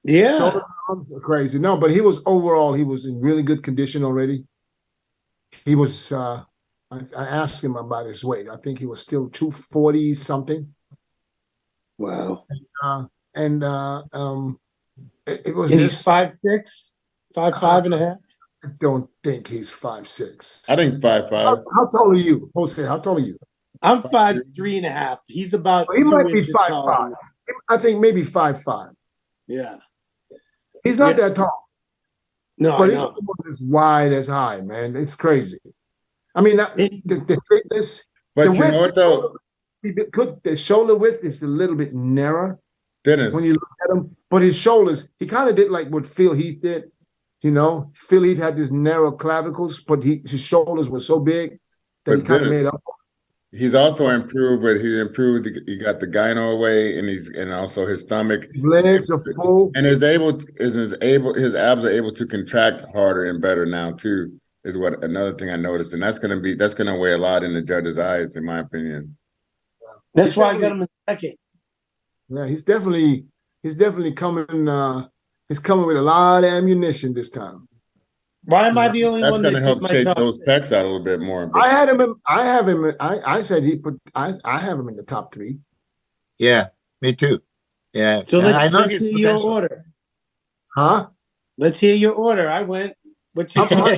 Yeah. So the arms are crazy. No, but he was in really good condition already. He was. I asked him about his weight. I think he was still 240 something. Wow. It was. And he's 5'6", 5'5" and a half. I don't think he's 5'6". I think 5'5". How tall are you, Jose? How tall are you? I'm 5'3" and a half. He's about. He might be 5'5". 5'5". I think maybe 5'5". Yeah. He's not that tall. No, but he's almost as wide as high, man. It's crazy. I mean, the thickness. But the you know what though? The shoulder width is a little bit narrower when you look at him. But his shoulders, he kind of did like what Phil Heath did. You know, Phil Heath had these narrow clavicles, but his shoulders were so big that he kind of made up. He's also improved, but he improved. He got the gyno away, and also his stomach. His legs are full, and his abs are able to contract harder and better now too. Is what another thing I noticed, and that's going to weigh a lot in the judge's eyes, in my opinion. That's why I got him in second. Yeah, he's definitely coming. He's coming with a lot of ammunition this time. Why am I the only one that's going to help shape those pecs out a little bit more? I have him. I said I have him in the top 3. Yeah, me too. Yeah. So let's hear your order. Huh? Let's hear your order. I went. I hit my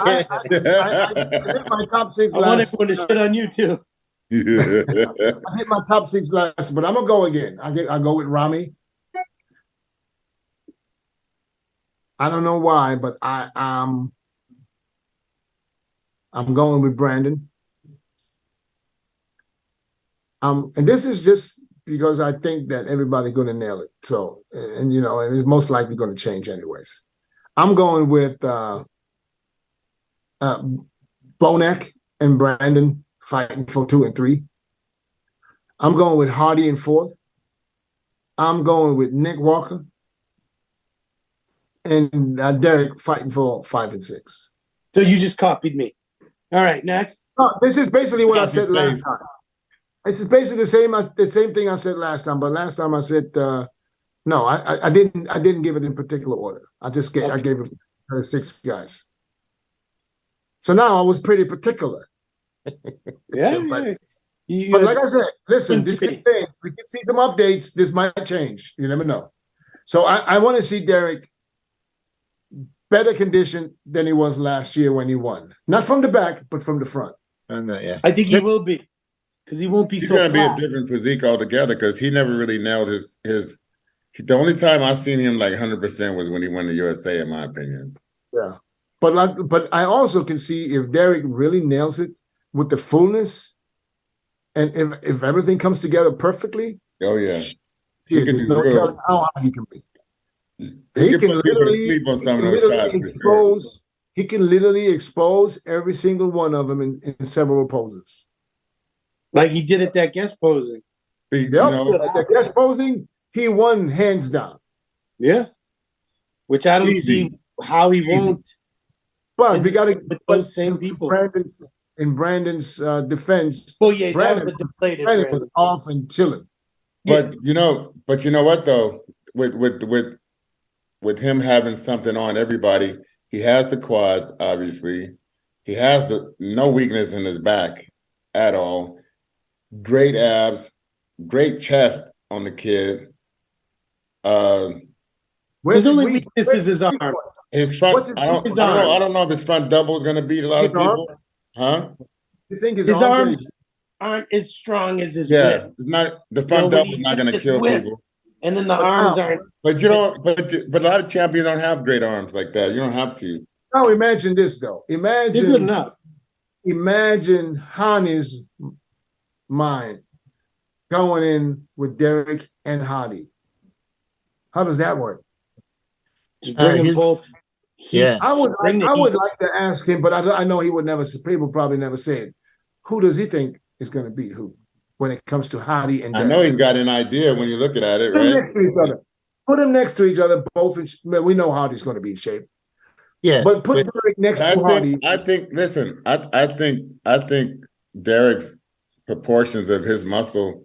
top 6 last. I want everyone to shit on you too. I hit my top 6 last, but I'm gonna go again. I go with Ramy. I don't know why, but I'm going with Brandon. And this is just because I think that everybody's going to nail it. So, and it's most likely going to change anyways. I'm going with Bonac and Brandon fighting for 2 and 3. I'm going with Hardy in 4th. I'm going with Nick Walker and Derek fighting for 5 and 6. So you just copied me. All right, next. No, this is basically what I said last time. This is basically the same thing I said last time. But last time I said no, I didn't give it in particular order. I gave it 6 guys. So now I was pretty particular. Yeah. But like I said, listen, this can change. We can see some updates. This might change. You never know. So I want to see Derek better condition than he was last year when he won. Not from the back, but from the front. Yeah. I think he will be, because he won't be He's so going to be a flat. different physique altogether, because he never really nailed his. The only time I seen him like 100% was when he won the USA, in my opinion. Yeah, but I also can see if Derek really nails it with the fullness, and if everything comes together perfectly. Oh yeah, there's no telling how high he can be. He can literally expose every single one of them in several poses. Like he did at that guest posing. At the guest posing, he won hands down. Yeah. Which I don't see how he won't. But we got to with those same people. In Brandon's defense. Oh yeah, Brandon that was a deflated. Brandon was off and chilling. But you know what though, with him having something on everybody, he has the quads, obviously. He has no weakness in his back at all. Great abs, great chest on the kid. His only weakness is his arm. His front. I don't know if his front double is going to beat a lot of people. Huh? You think his arms? aren't as strong as his Yeah, width. it's not the You know, front when double you is not get going to this kill width, people. and then the But arms now- aren't. But you don't. But a lot of champions don't have great arms like that. You don't have to. Now imagine this though. They're good Imagine enough. Hani's mind going in with Derek and Hadi. How does that work? Just bring them he's- both. Yeah. I would Bring the I would heat. like to ask him, but I know he would never. People probably never say it. Who does he think is going to beat who when it comes to Hadi and I Derek? know he's got an idea when you're looking at it, Put them right? next to each other. Put them next to each other. Both. We know Hardy's going to be in shape. Yeah. But put Derek next I to Hardy. think. I think. Listen, I think Derek's proportions of his muscle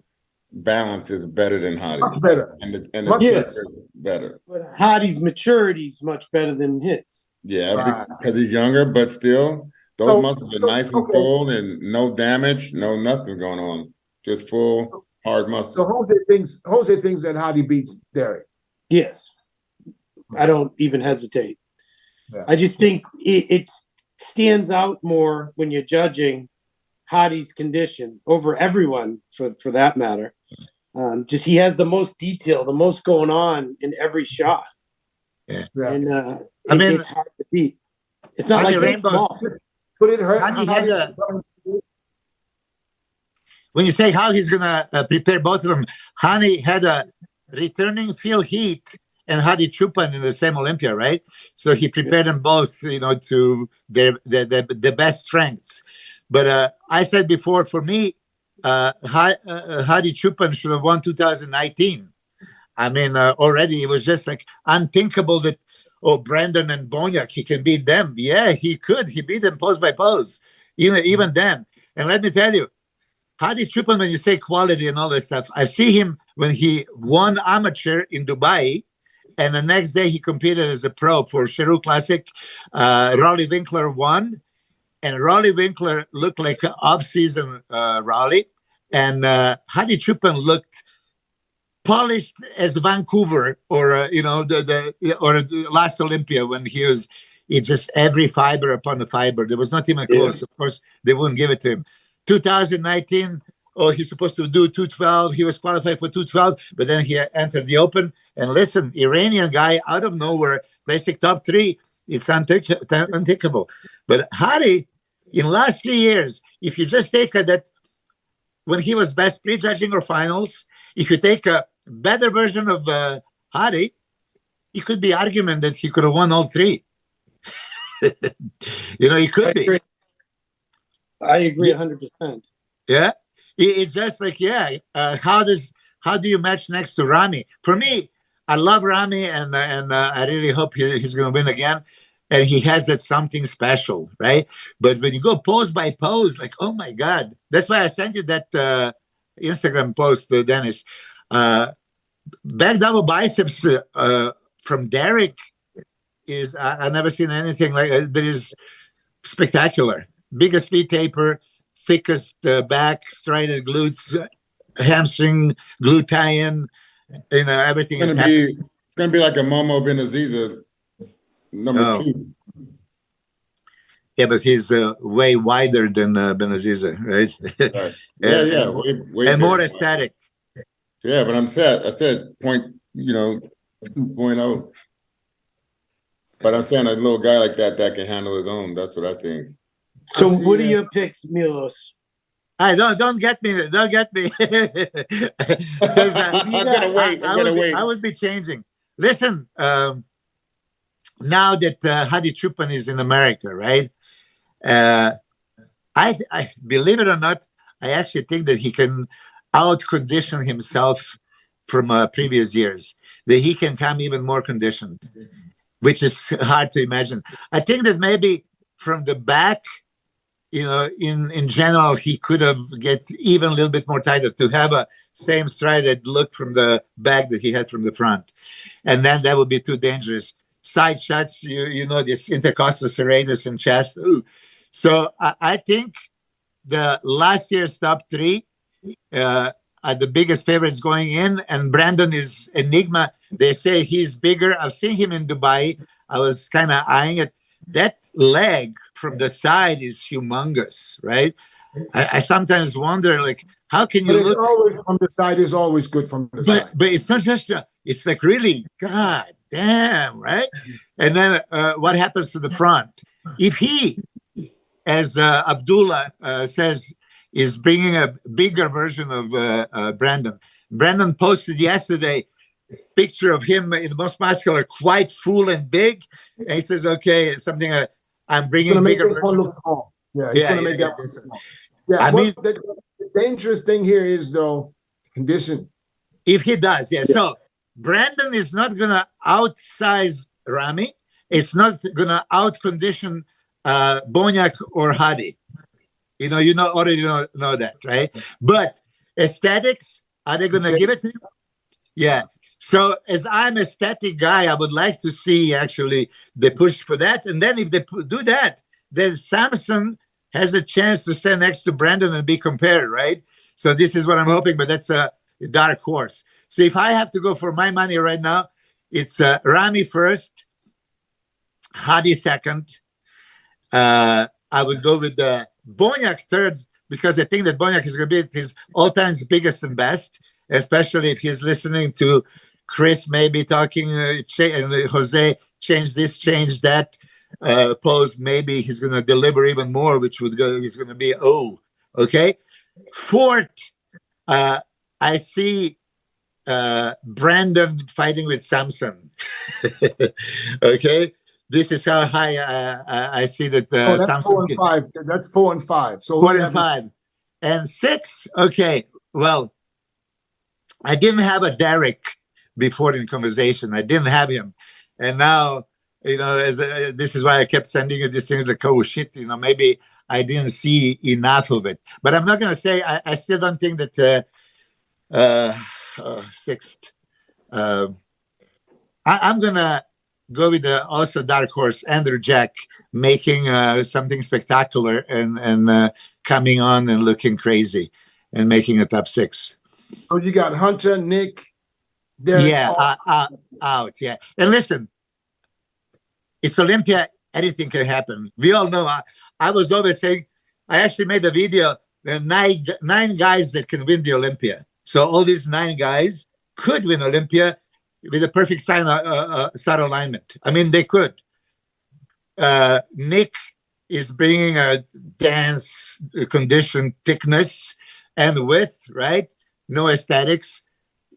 balance is better than Hadi's. Much better. And the Much temper better. is better. But Hadi's maturity is much better than his. Yeah, Right. because he's younger, but still, those So- muscles are so- nice and okay. full and no damage, no nothing going on. Just full, hard muscle. So Jose thinks that Hardy beats Derek. Yes. I don't even hesitate. Yeah. I just think it stands out more when you're judging Hadi's condition over everyone for that matter. Just he has the most detail, the most going on in every shot. Yeah. And I mean- it's hard to beat. It's not Hadi like he's Rainbow- small. Could it hurt? Hadi had when you say how he's gonna prepare both of them, Hani had a returning Phil Heath and Hadi Chupan in the same Olympia, right? So he prepared them both, to their best strengths. But I said before, for me, Hadi Chupan should have won 2019. I mean, already it was just like unthinkable that, Brandon and Bonac, he can beat them. Yeah, he could. He beat them pose by pose, even then. And let me tell you, Hadi Chupan, when you say quality and all this stuff, I see him when he won amateur in Dubai, and the next day he competed as a pro for Cheru Classic. Raleigh Winkler won, and Raleigh Winkler looked like an off-season Raleigh, and Hadi Chupan looked polished as Vancouver or the last Olympia when he just every fiber upon the fiber. There was not even close. Yeah. Of course, they wouldn't give it to him. 2019, he's supposed to do 212. He was qualified for 212, but then he entered the Open. And listen, Iranian guy out of nowhere, placing top 3. It's unthinkable. But Hadi, in last 3 years, if you just take that when he was best prejudging or finals, if you take a better version of Hadi, it could be argument that he could have won all 3. He could be. I agree 100%. Yeah, it's just like how do you match next to Ramy? For me, I love Ramy, and I really hope he's going to win again, and he has that something special, right? But when you go pose by pose, like, oh my God, that's why I sent you that Instagram post, Dennis. Back double biceps from Derek is I've never seen anything like that is spectacular. Biggest feet taper, thickest back, striated glutes, hamstring, gluteus, everything is happening. It's gonna be like a Momo Benaziza number 2. Yeah, but he's way wider than Benaziza, right? Right. Yeah, way and more bigger. aesthetic. Yeah, but I said point, 2.0. But I'm saying a little guy like that can handle his own. That's what I think. So I see what are that. your picks, Milos? Hey, don't get me. Don't get me. 'Cause, I'm gonna wait. I'm gonna wait. I would be changing. Listen, now that Hadi Chupan is in America, right? I believe it or not, I actually think that he can out-condition himself from previous years. That he can come even more conditioned, which is hard to imagine. I think that maybe from the back, in general, he could have get even a little bit more tighter to have a same strided look from the back that he had from the front. And then that would be too dangerous. Side shots, this intercostal serratus and chest. Ooh. So I think the last year's top 3 are the biggest favorites going in, and Brandon is enigma. They say he's bigger. I've seen him in Dubai. I was kind of eyeing it. That leg from the side is humongous, right? I sometimes wonder, like, how can But you it's look? always from the side is always good from the side. But it's not just it's like really, God damn, right? And then what happens to the front? If he, as Abdullah says, is bringing a bigger version of Brandon. Brandon posted yesterday picture of him in the most muscular, quite full and big, and he says, "Okay, something I'm He's bringing gonna make bigger this one version." look small. Yeah, he's gonna make that one this- look small. Yeah, I mean, the dangerous thing here is though condition. if he does, yeah. So Brandon is not gonna outsize Ramy. It's not gonna outcondition Bonac or Hadi. Already know that, right? But aesthetics, are they gonna give it to him? Yeah. So as I'm a static guy, I would like to see actually the push for that. And then if they do that, then Samson has a chance to stand next to Brandon and be compared, right? So this is what I'm hoping, but that's a dark horse. So if I have to go for my money right now, it's Ramy first, Hadi second. I would go with Bonac third because I think that Bonac is going to be his all-time biggest and best, especially if he's listening to Chris maybe talking and Jose change this, change that pose. Maybe he's going to deliver even more, which he's going to be okay. Fourth, I see Brandon fighting with Samson. Okay. This is how high I see that. That's Samson 4 and 5. That's 4 and 5. So 4 and 5 and 6. Okay, well, I didn't have a Derek before in conversation. I didn't have him, and now as this is why I kept sending you these things like, oh shit, maybe I didn't see enough of it. But I'm not gonna say I still don't think that sixth. I'm gonna go with also dark horse Andrew Jack making something spectacular and coming on and looking crazy and making a top 6. So you got Hunter, Nick, Derek, out. Yeah, and listen, it's Olympia. Anything can happen. We all know. I was always saying. I actually made a video. There are nine guys that can win the Olympia. So all these 9 guys could win Olympia with a perfect star alignment. I mean, they could. Nick is bringing a dance condition, thickness and width, right? No aesthetics.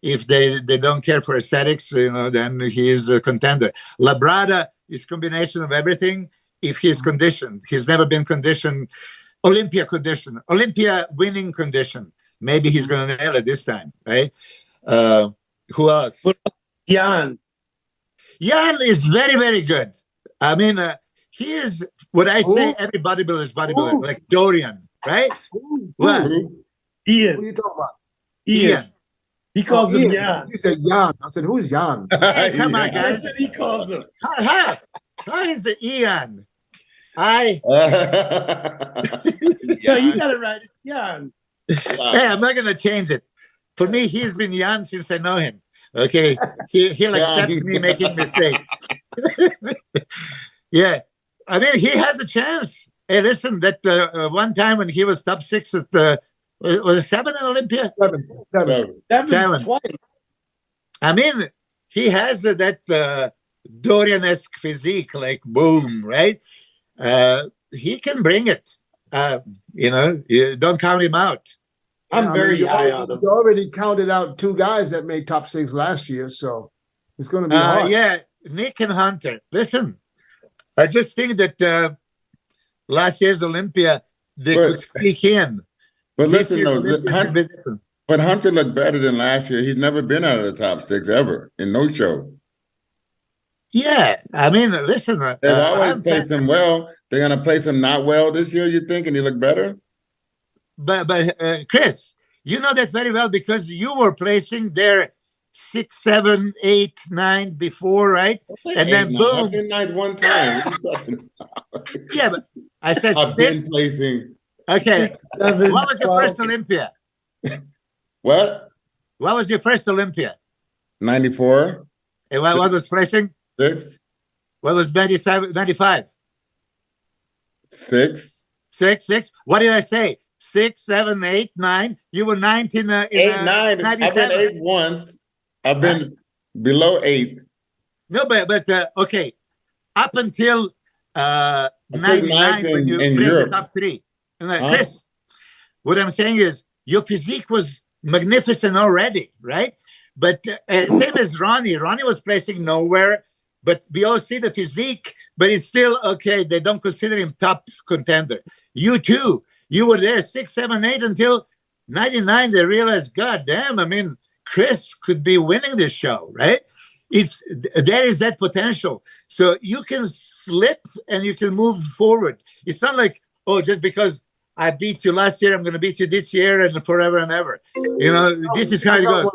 If they don't care for aesthetics, then he is a contender. Labrada is combination of everything. If he's conditioned, he's never been conditioned. Olympia condition, Olympia winning condition. Maybe he's going to nail it this time, right? Who else? Jan. Jan is very, very good. I mean, he is what I say. Every bodybuilder is bodybuilder, like Dorian, right? What? Ian. Who are you talking about? Ian. He calls him Jan. You said Jan. I said, who's Jan? Hey, come on, guys. That's what he calls him. How is it Ian? No, you got it right. It's Jan. Hey, I'm not going to change it. For me, he's been Jan since I know him. Okay, he'll accept me making mistakes. Yeah, I mean, he has a chance. Hey, listen, that one time when he was top 6 at was it 7 in Olympia? 7. 7 twice. I mean, he has that Dorian-esque physique, like boom, right? He can bring it. You don't count him out. I'm very high on him. You already counted out 2 guys that made top 6 last year, so it's going to be hard. Yeah, Nick and Hunter. Listen, I just think that last year's Olympia, they could squeak in. But listen, though, Hunter looked better than last year. He's never been out of the top 6 ever in no show. Yeah, I mean, listen. They've always placed him well. They're going to place him not well this year, you think, and he look better? But Chris, you know that very well because you were placing their 6, 7, 8, 9 before, right? And then boom. I've been 9th one time. Yeah, but I said I've 6. been placing. Okay. 6, 7, What was your 12. first Olympia? What? What was your first Olympia? 94. And what was placing? 6. What was 97, 95? 6. 6. What did I say? 6, 7, 8, 9. You were 19 in 8, 9. I've been 97. 8 once. I've been below 8. No, but okay. Up until I took 99 ninth when you in break the Europe. top 3. And Huh? Chris, what I'm saying is your physique was magnificent already, right? But same as Ronnie. Ronnie was placing nowhere, but we all see the physique, but it's still okay. They don't consider him top contender. You too. You were there 6, 7, 8 until 99. They realized, God damn, I mean, Chris could be winning this show, right? There is that potential. So you can slip and you can move forward. It's not like, oh, just because I beat you last year, I'm going to beat you this year and forever and ever. You know, this is how it goes.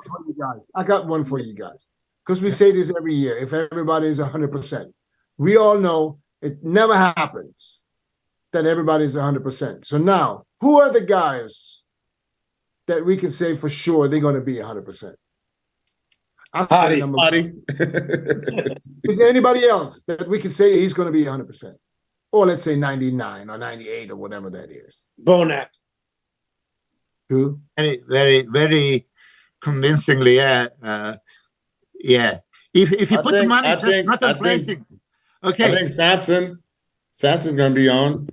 I got one for you guys. Because we say this every year. If everybody is 100%, we all know it never happens that everybody's 100%. So now, who are the guys that we can say for sure they're going to be 100%? I'll say number one. Is there anybody else that we can say he's going to be 100%? Or let's say 99 or 98 or whatever that is. Bonac. Who? Very, very, very convincingly, yeah. Yeah. If you put the money just not on placing. Okay. I think Samson's going to be on.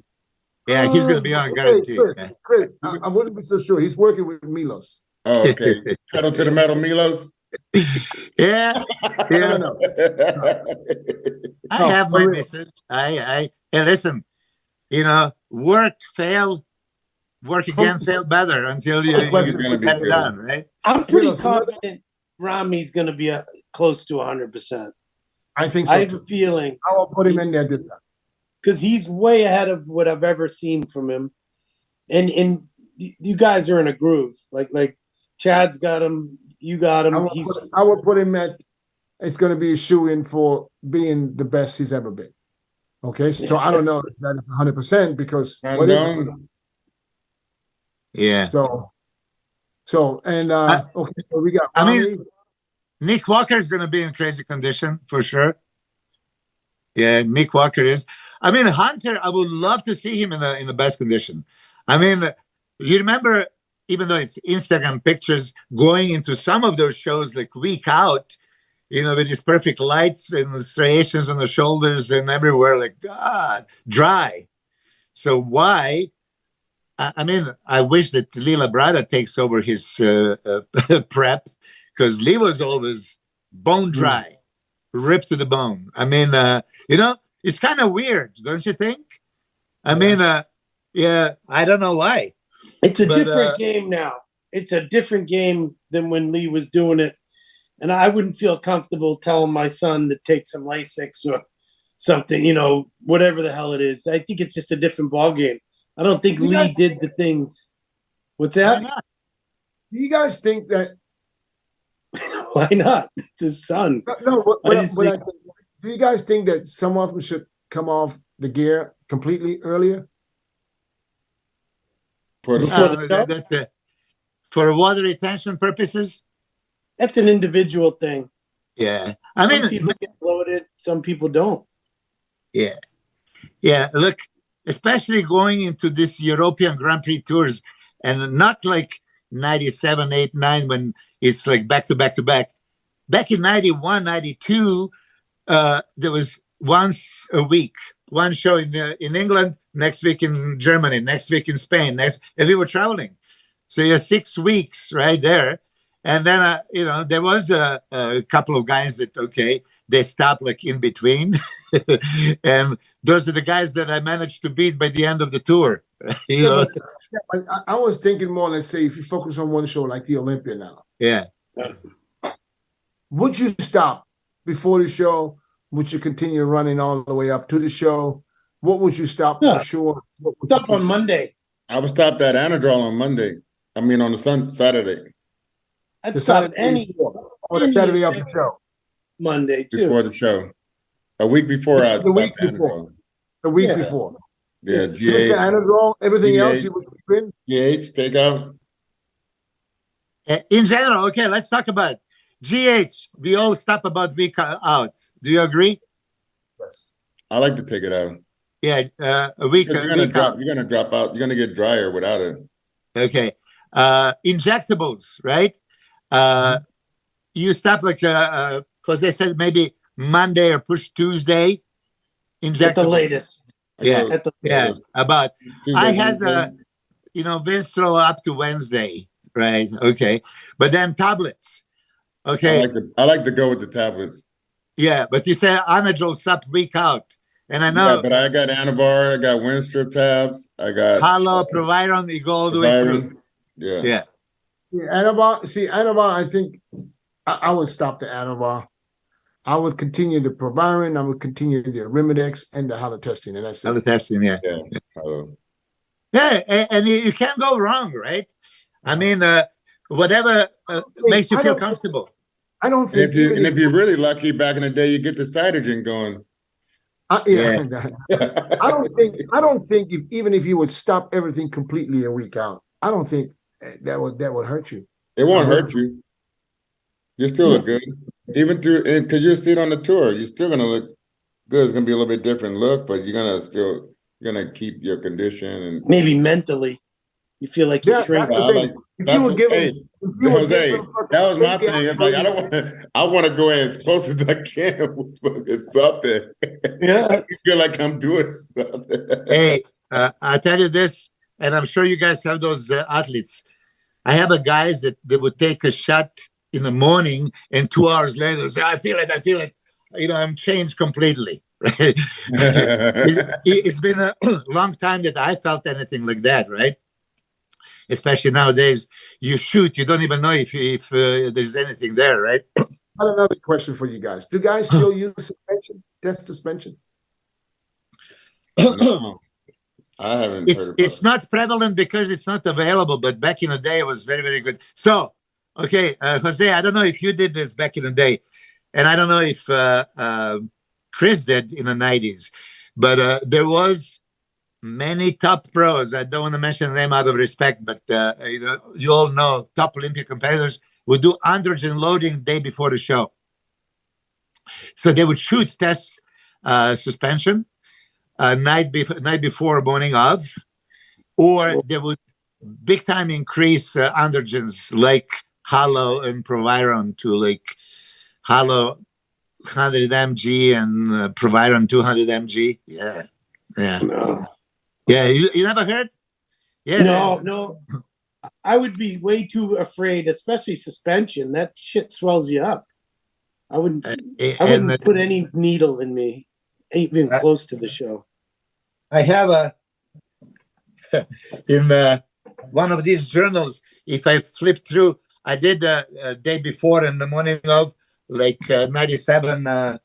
Yeah, he's going to be on, guaranteed. Chris, I wouldn't be so sure. He's working with Milos. Oh, okay. Pedal to the metal, Milos. Yeah. No. I have my misses. And listen, you know, work again, fail better until you get it done, right? I'm pretty confident Ramy's going to be close to 100%. I think so. I have a feeling. I will put him in there this time. Because he's way ahead of what I've ever seen from him. And you guys are in a groove. Like Chad's got him, you got him. I will put him at, it's going to be a shoe-in for being the best he's ever been. Okay, so I don't know if that is 100% because what is it? Yeah. So okay, so we got. I mean, Nick Walker is going to be in crazy condition for sure. Yeah, Nick Walker is. I mean, Hunter, I would love to see him in the best condition. I mean, you remember, even though it's Instagram pictures, going into some of those shows like week out, you know, with these perfect lights and the striations on the shoulders and everywhere, like, God, dry. So why? I mean, I wish that Lee Labrada takes over his prep, because Lee was always bone dry, ripped to the bone. I mean, you know, it's kind of weird, don't you think? I mean, yeah, I don't know why. It's a different game now. It's a different game than when Lee was doing it. And I wouldn't feel comfortable telling my son to take some Lasix or something, you know, whatever the hell it is. I think it's just a different ball game. I don't think Lee did the things. What's that? Do you guys think that? Why not? It's his son. No, do you guys think that some of them should come off the gear completely earlier? For water retention purposes? That's an individual thing. Yeah. I mean, some people get bloated, some people don't. Yeah. Yeah. Look, especially going into this European Grand Prix tours, and not like 97, 8, 9, when it's like back to back to back. Back in 91, 92, there was once a week, one show in England, next week in Germany, next week in Spain, and we were traveling. So you have 6 weeks right there. And then, you know, there was a couple of guys that, okay, they stopped like in between. And those are the guys that I managed to beat by the end of the tour. You know? I was thinking more, let's say, if you focus on one show like the Olympia now. Yeah. Would you stop before the show? Would you continue running all the way up to the show? What would you stop for sure? Stop on Monday. I would stop that Anadrol on Monday. I mean, on the Saturday. I'd stop any. Or the Saturday of the show. Monday, too. Before the show. A week before, I'd stop the Anadrol. The week before. Yeah, Just the Anadrol, everything GH, else you would keep in? GH, take out. In general, okay, let's talk about GH. We all stop about week out. Do you agree? Yes. I like to take it out. Yeah, a week. You're gonna drop out. You're gonna get drier without it. Okay. Injectables, right? You stop like because they said maybe Monday or push Tuesday. Injectables. At the latest. Yeah. At the Yeah. About Tuesday, I had Wednesday. Vinstrol up to Wednesday, right? Okay. But then tablets. Okay. I like to go with the tablets. Yeah, but you say Anadrol stopped week out. And I Yeah, know but I got Anabar, I got Winstrip tabs, I got Halo, Proviron, you go all the way through. Byron. Yeah. Yeah. Anabar, I think I would stop the Anabar. I would continue the Proviron, I would continue the Arimidex and the halotestin, and that's Halo it. testing, yeah. Yeah. Hello. Yeah, and you can't go wrong, right? I mean, whatever makes you feel comfortable. I don't think And if you're really lucky, back in the day, you get the cytogen going. I don't think even if you would stop everything completely a week out, I don't think that would hurt you. It won't hurt you. You still look good. Even because you'll see it on the tour. You're still gonna look good. It's gonna be a little bit different look, but you're gonna keep your condition and Maybe mentally. You feel like you're shrinking. Jose, that was my thing. It's like I want to go in as close as I can with something. Yeah. I feel like I'm doing something. Hey, I tell you this, and I'm sure you guys have those athletes. I have guys that they would take a shot in the morning and 2 hours later say, I feel it. I'm changed completely. Right? It's been a long time that I felt anything like that, right? Especially nowadays, you shoot, you don't even know if there's anything there, right? I have another question for you guys. Do guys still use suspension? Test suspension? No, I haven't heard about It's not prevalent because it's not available, but back in the day, it was very, very good. So, okay, Jose, I don't know if you did this back in the day, and I don't know if Chris did in the 90s, but there was many top pros. I don't want to mention them out of respect, but you all know top Olympia competitors would do androgen loading day before the show. So they would shoot test suspension night before, morning of, or they would big time increase androgens like Halo and Proviron to like Halo 100 mg and Proviron 200 mg. Yeah. No. Yeah, you never heard? Yeah. No. I would be way too afraid, especially suspension. That shit swells you up. I wouldn't put any needle in me, even close to the show. I have in one of these journals, if I flip through, I did a day before and the morning of, like 97 Night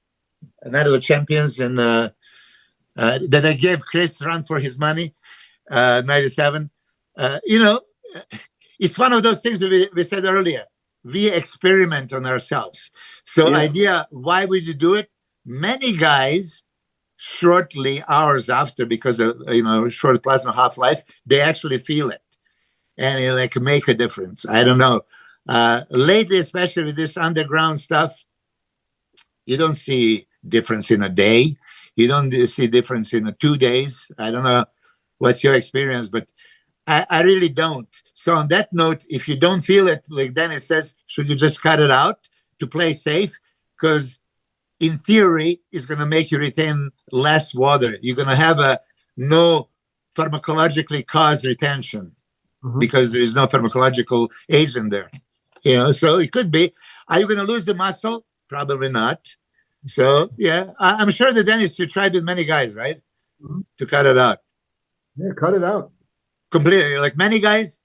of the Champions, and that I gave Chris run for his money, 97. It's one of those things that we said earlier. We experiment on ourselves. So idea, why would you do it? Many guys, shortly, hours after, because of short plasma half-life, they actually feel it. And it make a difference. I don't know. Lately, especially with this underground stuff, you don't see difference in a day. You don't see difference in 2 days. I don't know what's your experience, but I really don't. So on that note, if you don't feel it, like Dennis says, should you just cut it out to play safe? Because in theory, it's going to make you retain less water. You're going to have no pharmacologically caused retention because there is no pharmacological agent there. So it could be. Are you going to lose the muscle? Probably not. So, yeah, I'm sure that Dennis, you tried with many guys, right? To cut it out. Yeah, cut it out. Completely, like many guys?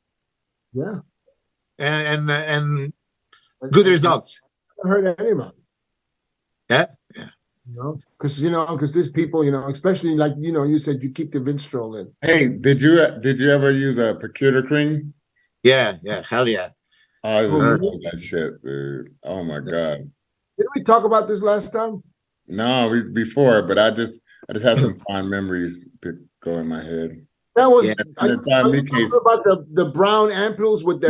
Yeah. And good results. I haven't heard anybody. Yeah. Because there's people, especially like, you said you keep the Vinstrol in. Hey, did you ever use a percutor cream? Yeah, hell yeah. I love that shit, dude. Oh my God. Didn't we talk about this last time? No, before, but I just had some fond memories go in my head. That was Are you talking about the brown ampules with that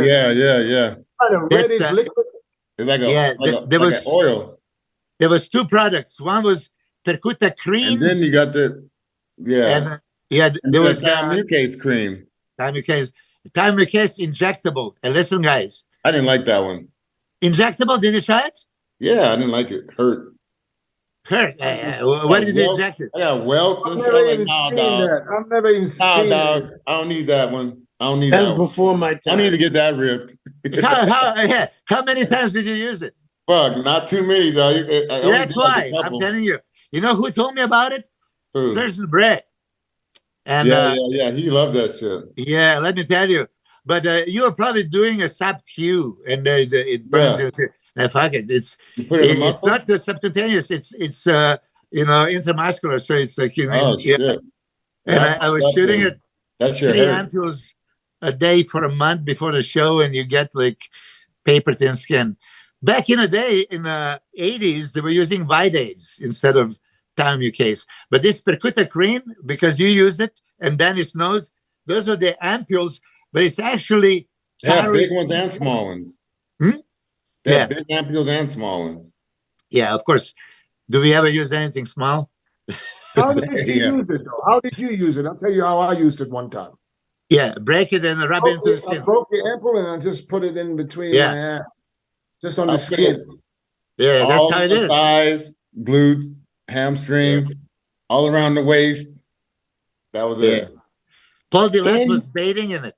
kind of reddish liquid? It's like there was oil. There was two products. One was Percuta cream, and then you got the there was Thymucase cream. Thymucase, Time case injectable. And listen, guys, I didn't like that one. injectable. Did you try it? Yeah, I didn't like it. Hurt. Hurt. What is it injected? I got welts I've and shit. never I'm like, even nah, seen dog. that. I've never even Nah, seen dog. it. I don't need that one. I don't need That that was one. before my I need time. to get that ripped. How many times did you use it? Fuck, not too many, dog. I only That's did like why a I'm couple. telling you. You know who told me about it? Who? Surgeon Breon. And Yeah. He loved that shit. yeah, let me tell you. But you are probably doing a sub Q, and it burns Yeah. you. Fuck it. You put it in the It's muscle? not the subcutaneous. It's intramuscular. So it's like Oh yeah. shit. And Yeah, I was shooting it that shit 3 hurt. ampules a day for a month before the show, and you get like paper thin skin. Back in the day, in the 80s, they were using Vidase instead of Timucase. But this percutacrine, because you use it, and Dennis knows, those are the ampules, but it's actually Yeah, big ones and small ones. Hmm? They Yeah. have big ampules and small ones. Yeah, of course. Do we ever use anything small? How did you Yeah. use it, though? How did you use it? I'll tell you how I used it one time. Yeah, break it and rub it into the I skin. broke the ample and I just put it in between Yeah. my hand. Just on the I put skin. it Yeah, that's all how it the is. thighs, glutes, hamstrings, all around the waist. That was it. Paul Dillette And- was bathing in it.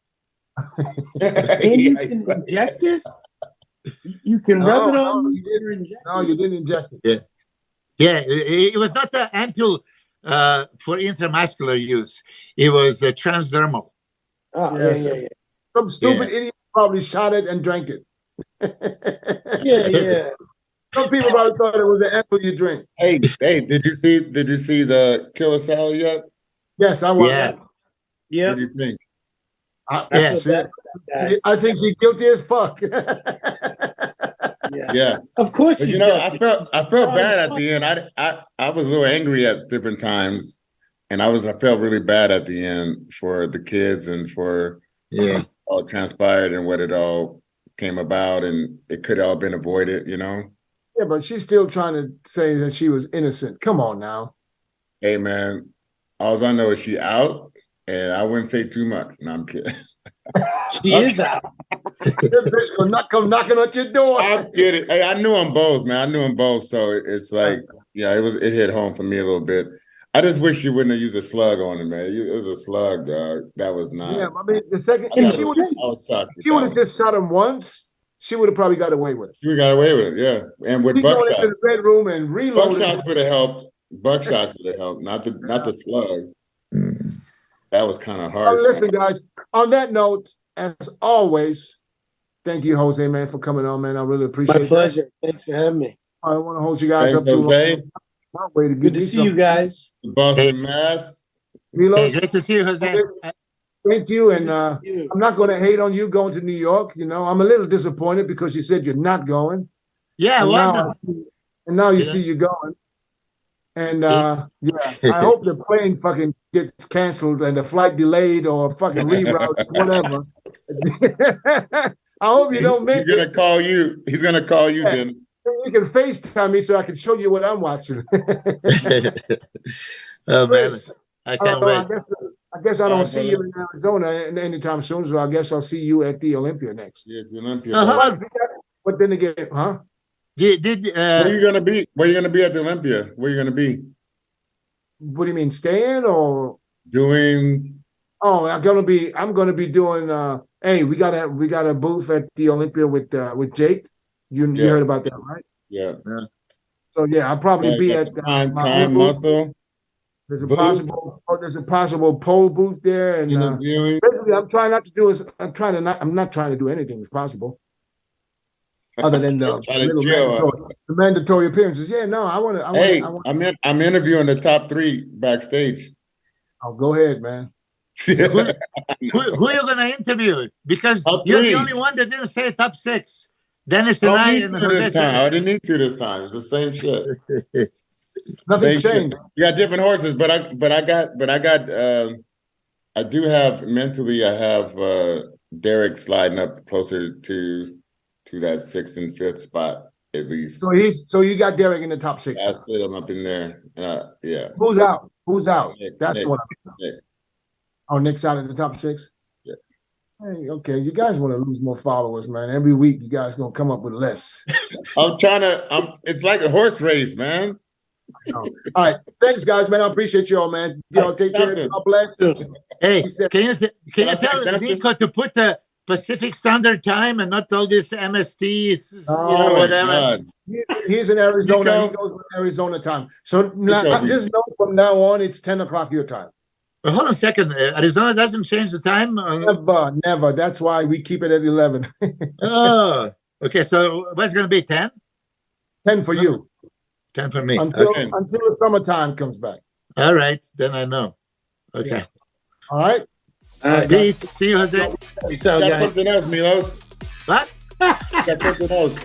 And you can inject it? You can rub it on No, you you didn't. or inject No, it? you didn't inject it. Yeah, it was not the ampule for intramuscular use. It was transdermal. Oh, Yes. yeah. Some stupid idiot probably shot it and drank it. Yeah. Some people probably thought it was the apple you drink. Hey, did you see the Killer Sally yet? Yes, I want Yeah. that. Yep. What do you think? Yeah. I think he's guilty as fuck. Yeah. Of course But he's you know, guilty. I felt bad at the end. I was a little angry at different times, and I felt really bad at the end for the kids and for all transpired and what it all came about, and it could all been avoided, you know. Yeah, but she's still trying to say that she was innocent. Come on now. Hey man, all I know is she out, and I wouldn't say too much. No, I'm kidding. She is out. This bitch will not come knocking at your door. I'm kidding. Hey, I knew them both, man. I knew them both, so it's like, yeah, it hit home for me a little bit. I just wish you wouldn't have used a slug on it, man. It was a slug, dog. That was not. Yeah, I mean, the second I if she would was shocked. have just shot him once, she would have probably got away with it. We got away with it, yeah. And with She going into buckshots, the bedroom and reloading. buckshots would have helped. Buckshots would have helped, not the slug. That was kind of hard. Listen, guys. On that note, as always, thank you, Jose, man, for coming on, man. I really appreciate My pleasure. Thanks for having me. I don't want to hold you guys Thanks, up too Jose. long. My way to Good get to see you guys. Boston, Mass. Milos, Great to see you, Jose. thank you. And You. I'm not going to hate on you going to New York. You know, I'm a little disappointed because you said you're not going. Yeah, And well now, done. you Yeah. see you going. And I hope the plane fucking gets canceled and the flight delayed or fucking rerouted, whatever. I hope you don't make He's gonna it. call you. He's gonna call you, Dennis. You can FaceTime me so I can show you what I'm watching. Oh man, Chris, I can't wait. I guess I don't All right, see you in Arizona anytime soon, so I guess I'll see you at the Olympia next. Yeah, it's Olympia. Uh-huh. bro. But then again, huh? Did Where you gonna be? Where you gonna be at the Olympia? Where you gonna be? What do you mean, staying or? Doing? Oh, I'm gonna be doing. Hey, we got a booth at the Olympia with Jake. You Yeah. heard about that, right? Yeah. So yeah, I'll probably be Got at the prime my time own booth. muscle There's a booth. possible pole booth there, and interviewing. basically, I'm not trying to do anything if possible, other than the Try to chill. mandatory appearances. Yeah, no, Hey, I'm interviewing the top 3 backstage. I'll go ahead, man. who are you gonna interview? Because Top you're the 3. only one that didn't say top 6. Dennis and I I don't and need to this Jose. time. I didn't need to this time. It's the same shit. Nothing's Thank you. changed. You got different horses, but I do have mentally. I have Derek sliding up closer to that 6th and 5th spot at least. So you got Derek in the top 6. I slid him up in there. Yeah. Who's out? Who's out? Nick, That's Nick, what. Nick. Oh, Nick's out of the top 6. Yeah. Hey, okay, you guys want to lose more followers, man. Every week, you guys gonna come up with less. It's like a horse race, man. All right, thanks, guys, man. I appreciate you all, man. Y'all take care. Something. God bless. Hey, He said- can you I say tell something? Nico to put the Pacific Standard Time and not all this MSTs, Oh my whatever? God. He's in Arizona. He Nico? goes with Arizona time. So now, Nico, just know from now on, it's 10 o'clock your time. Well, hold on a second. Arizona doesn't change the time. Never. That's why we keep it at 11. Oh, okay. So what's going to be 10? 10 for you 10 for me. until Okay. until the summertime comes back. All right, then I know. Okay. All right. Peace. See you, Jose. Peace out, Got guys. something else, Milos. What? Got something else.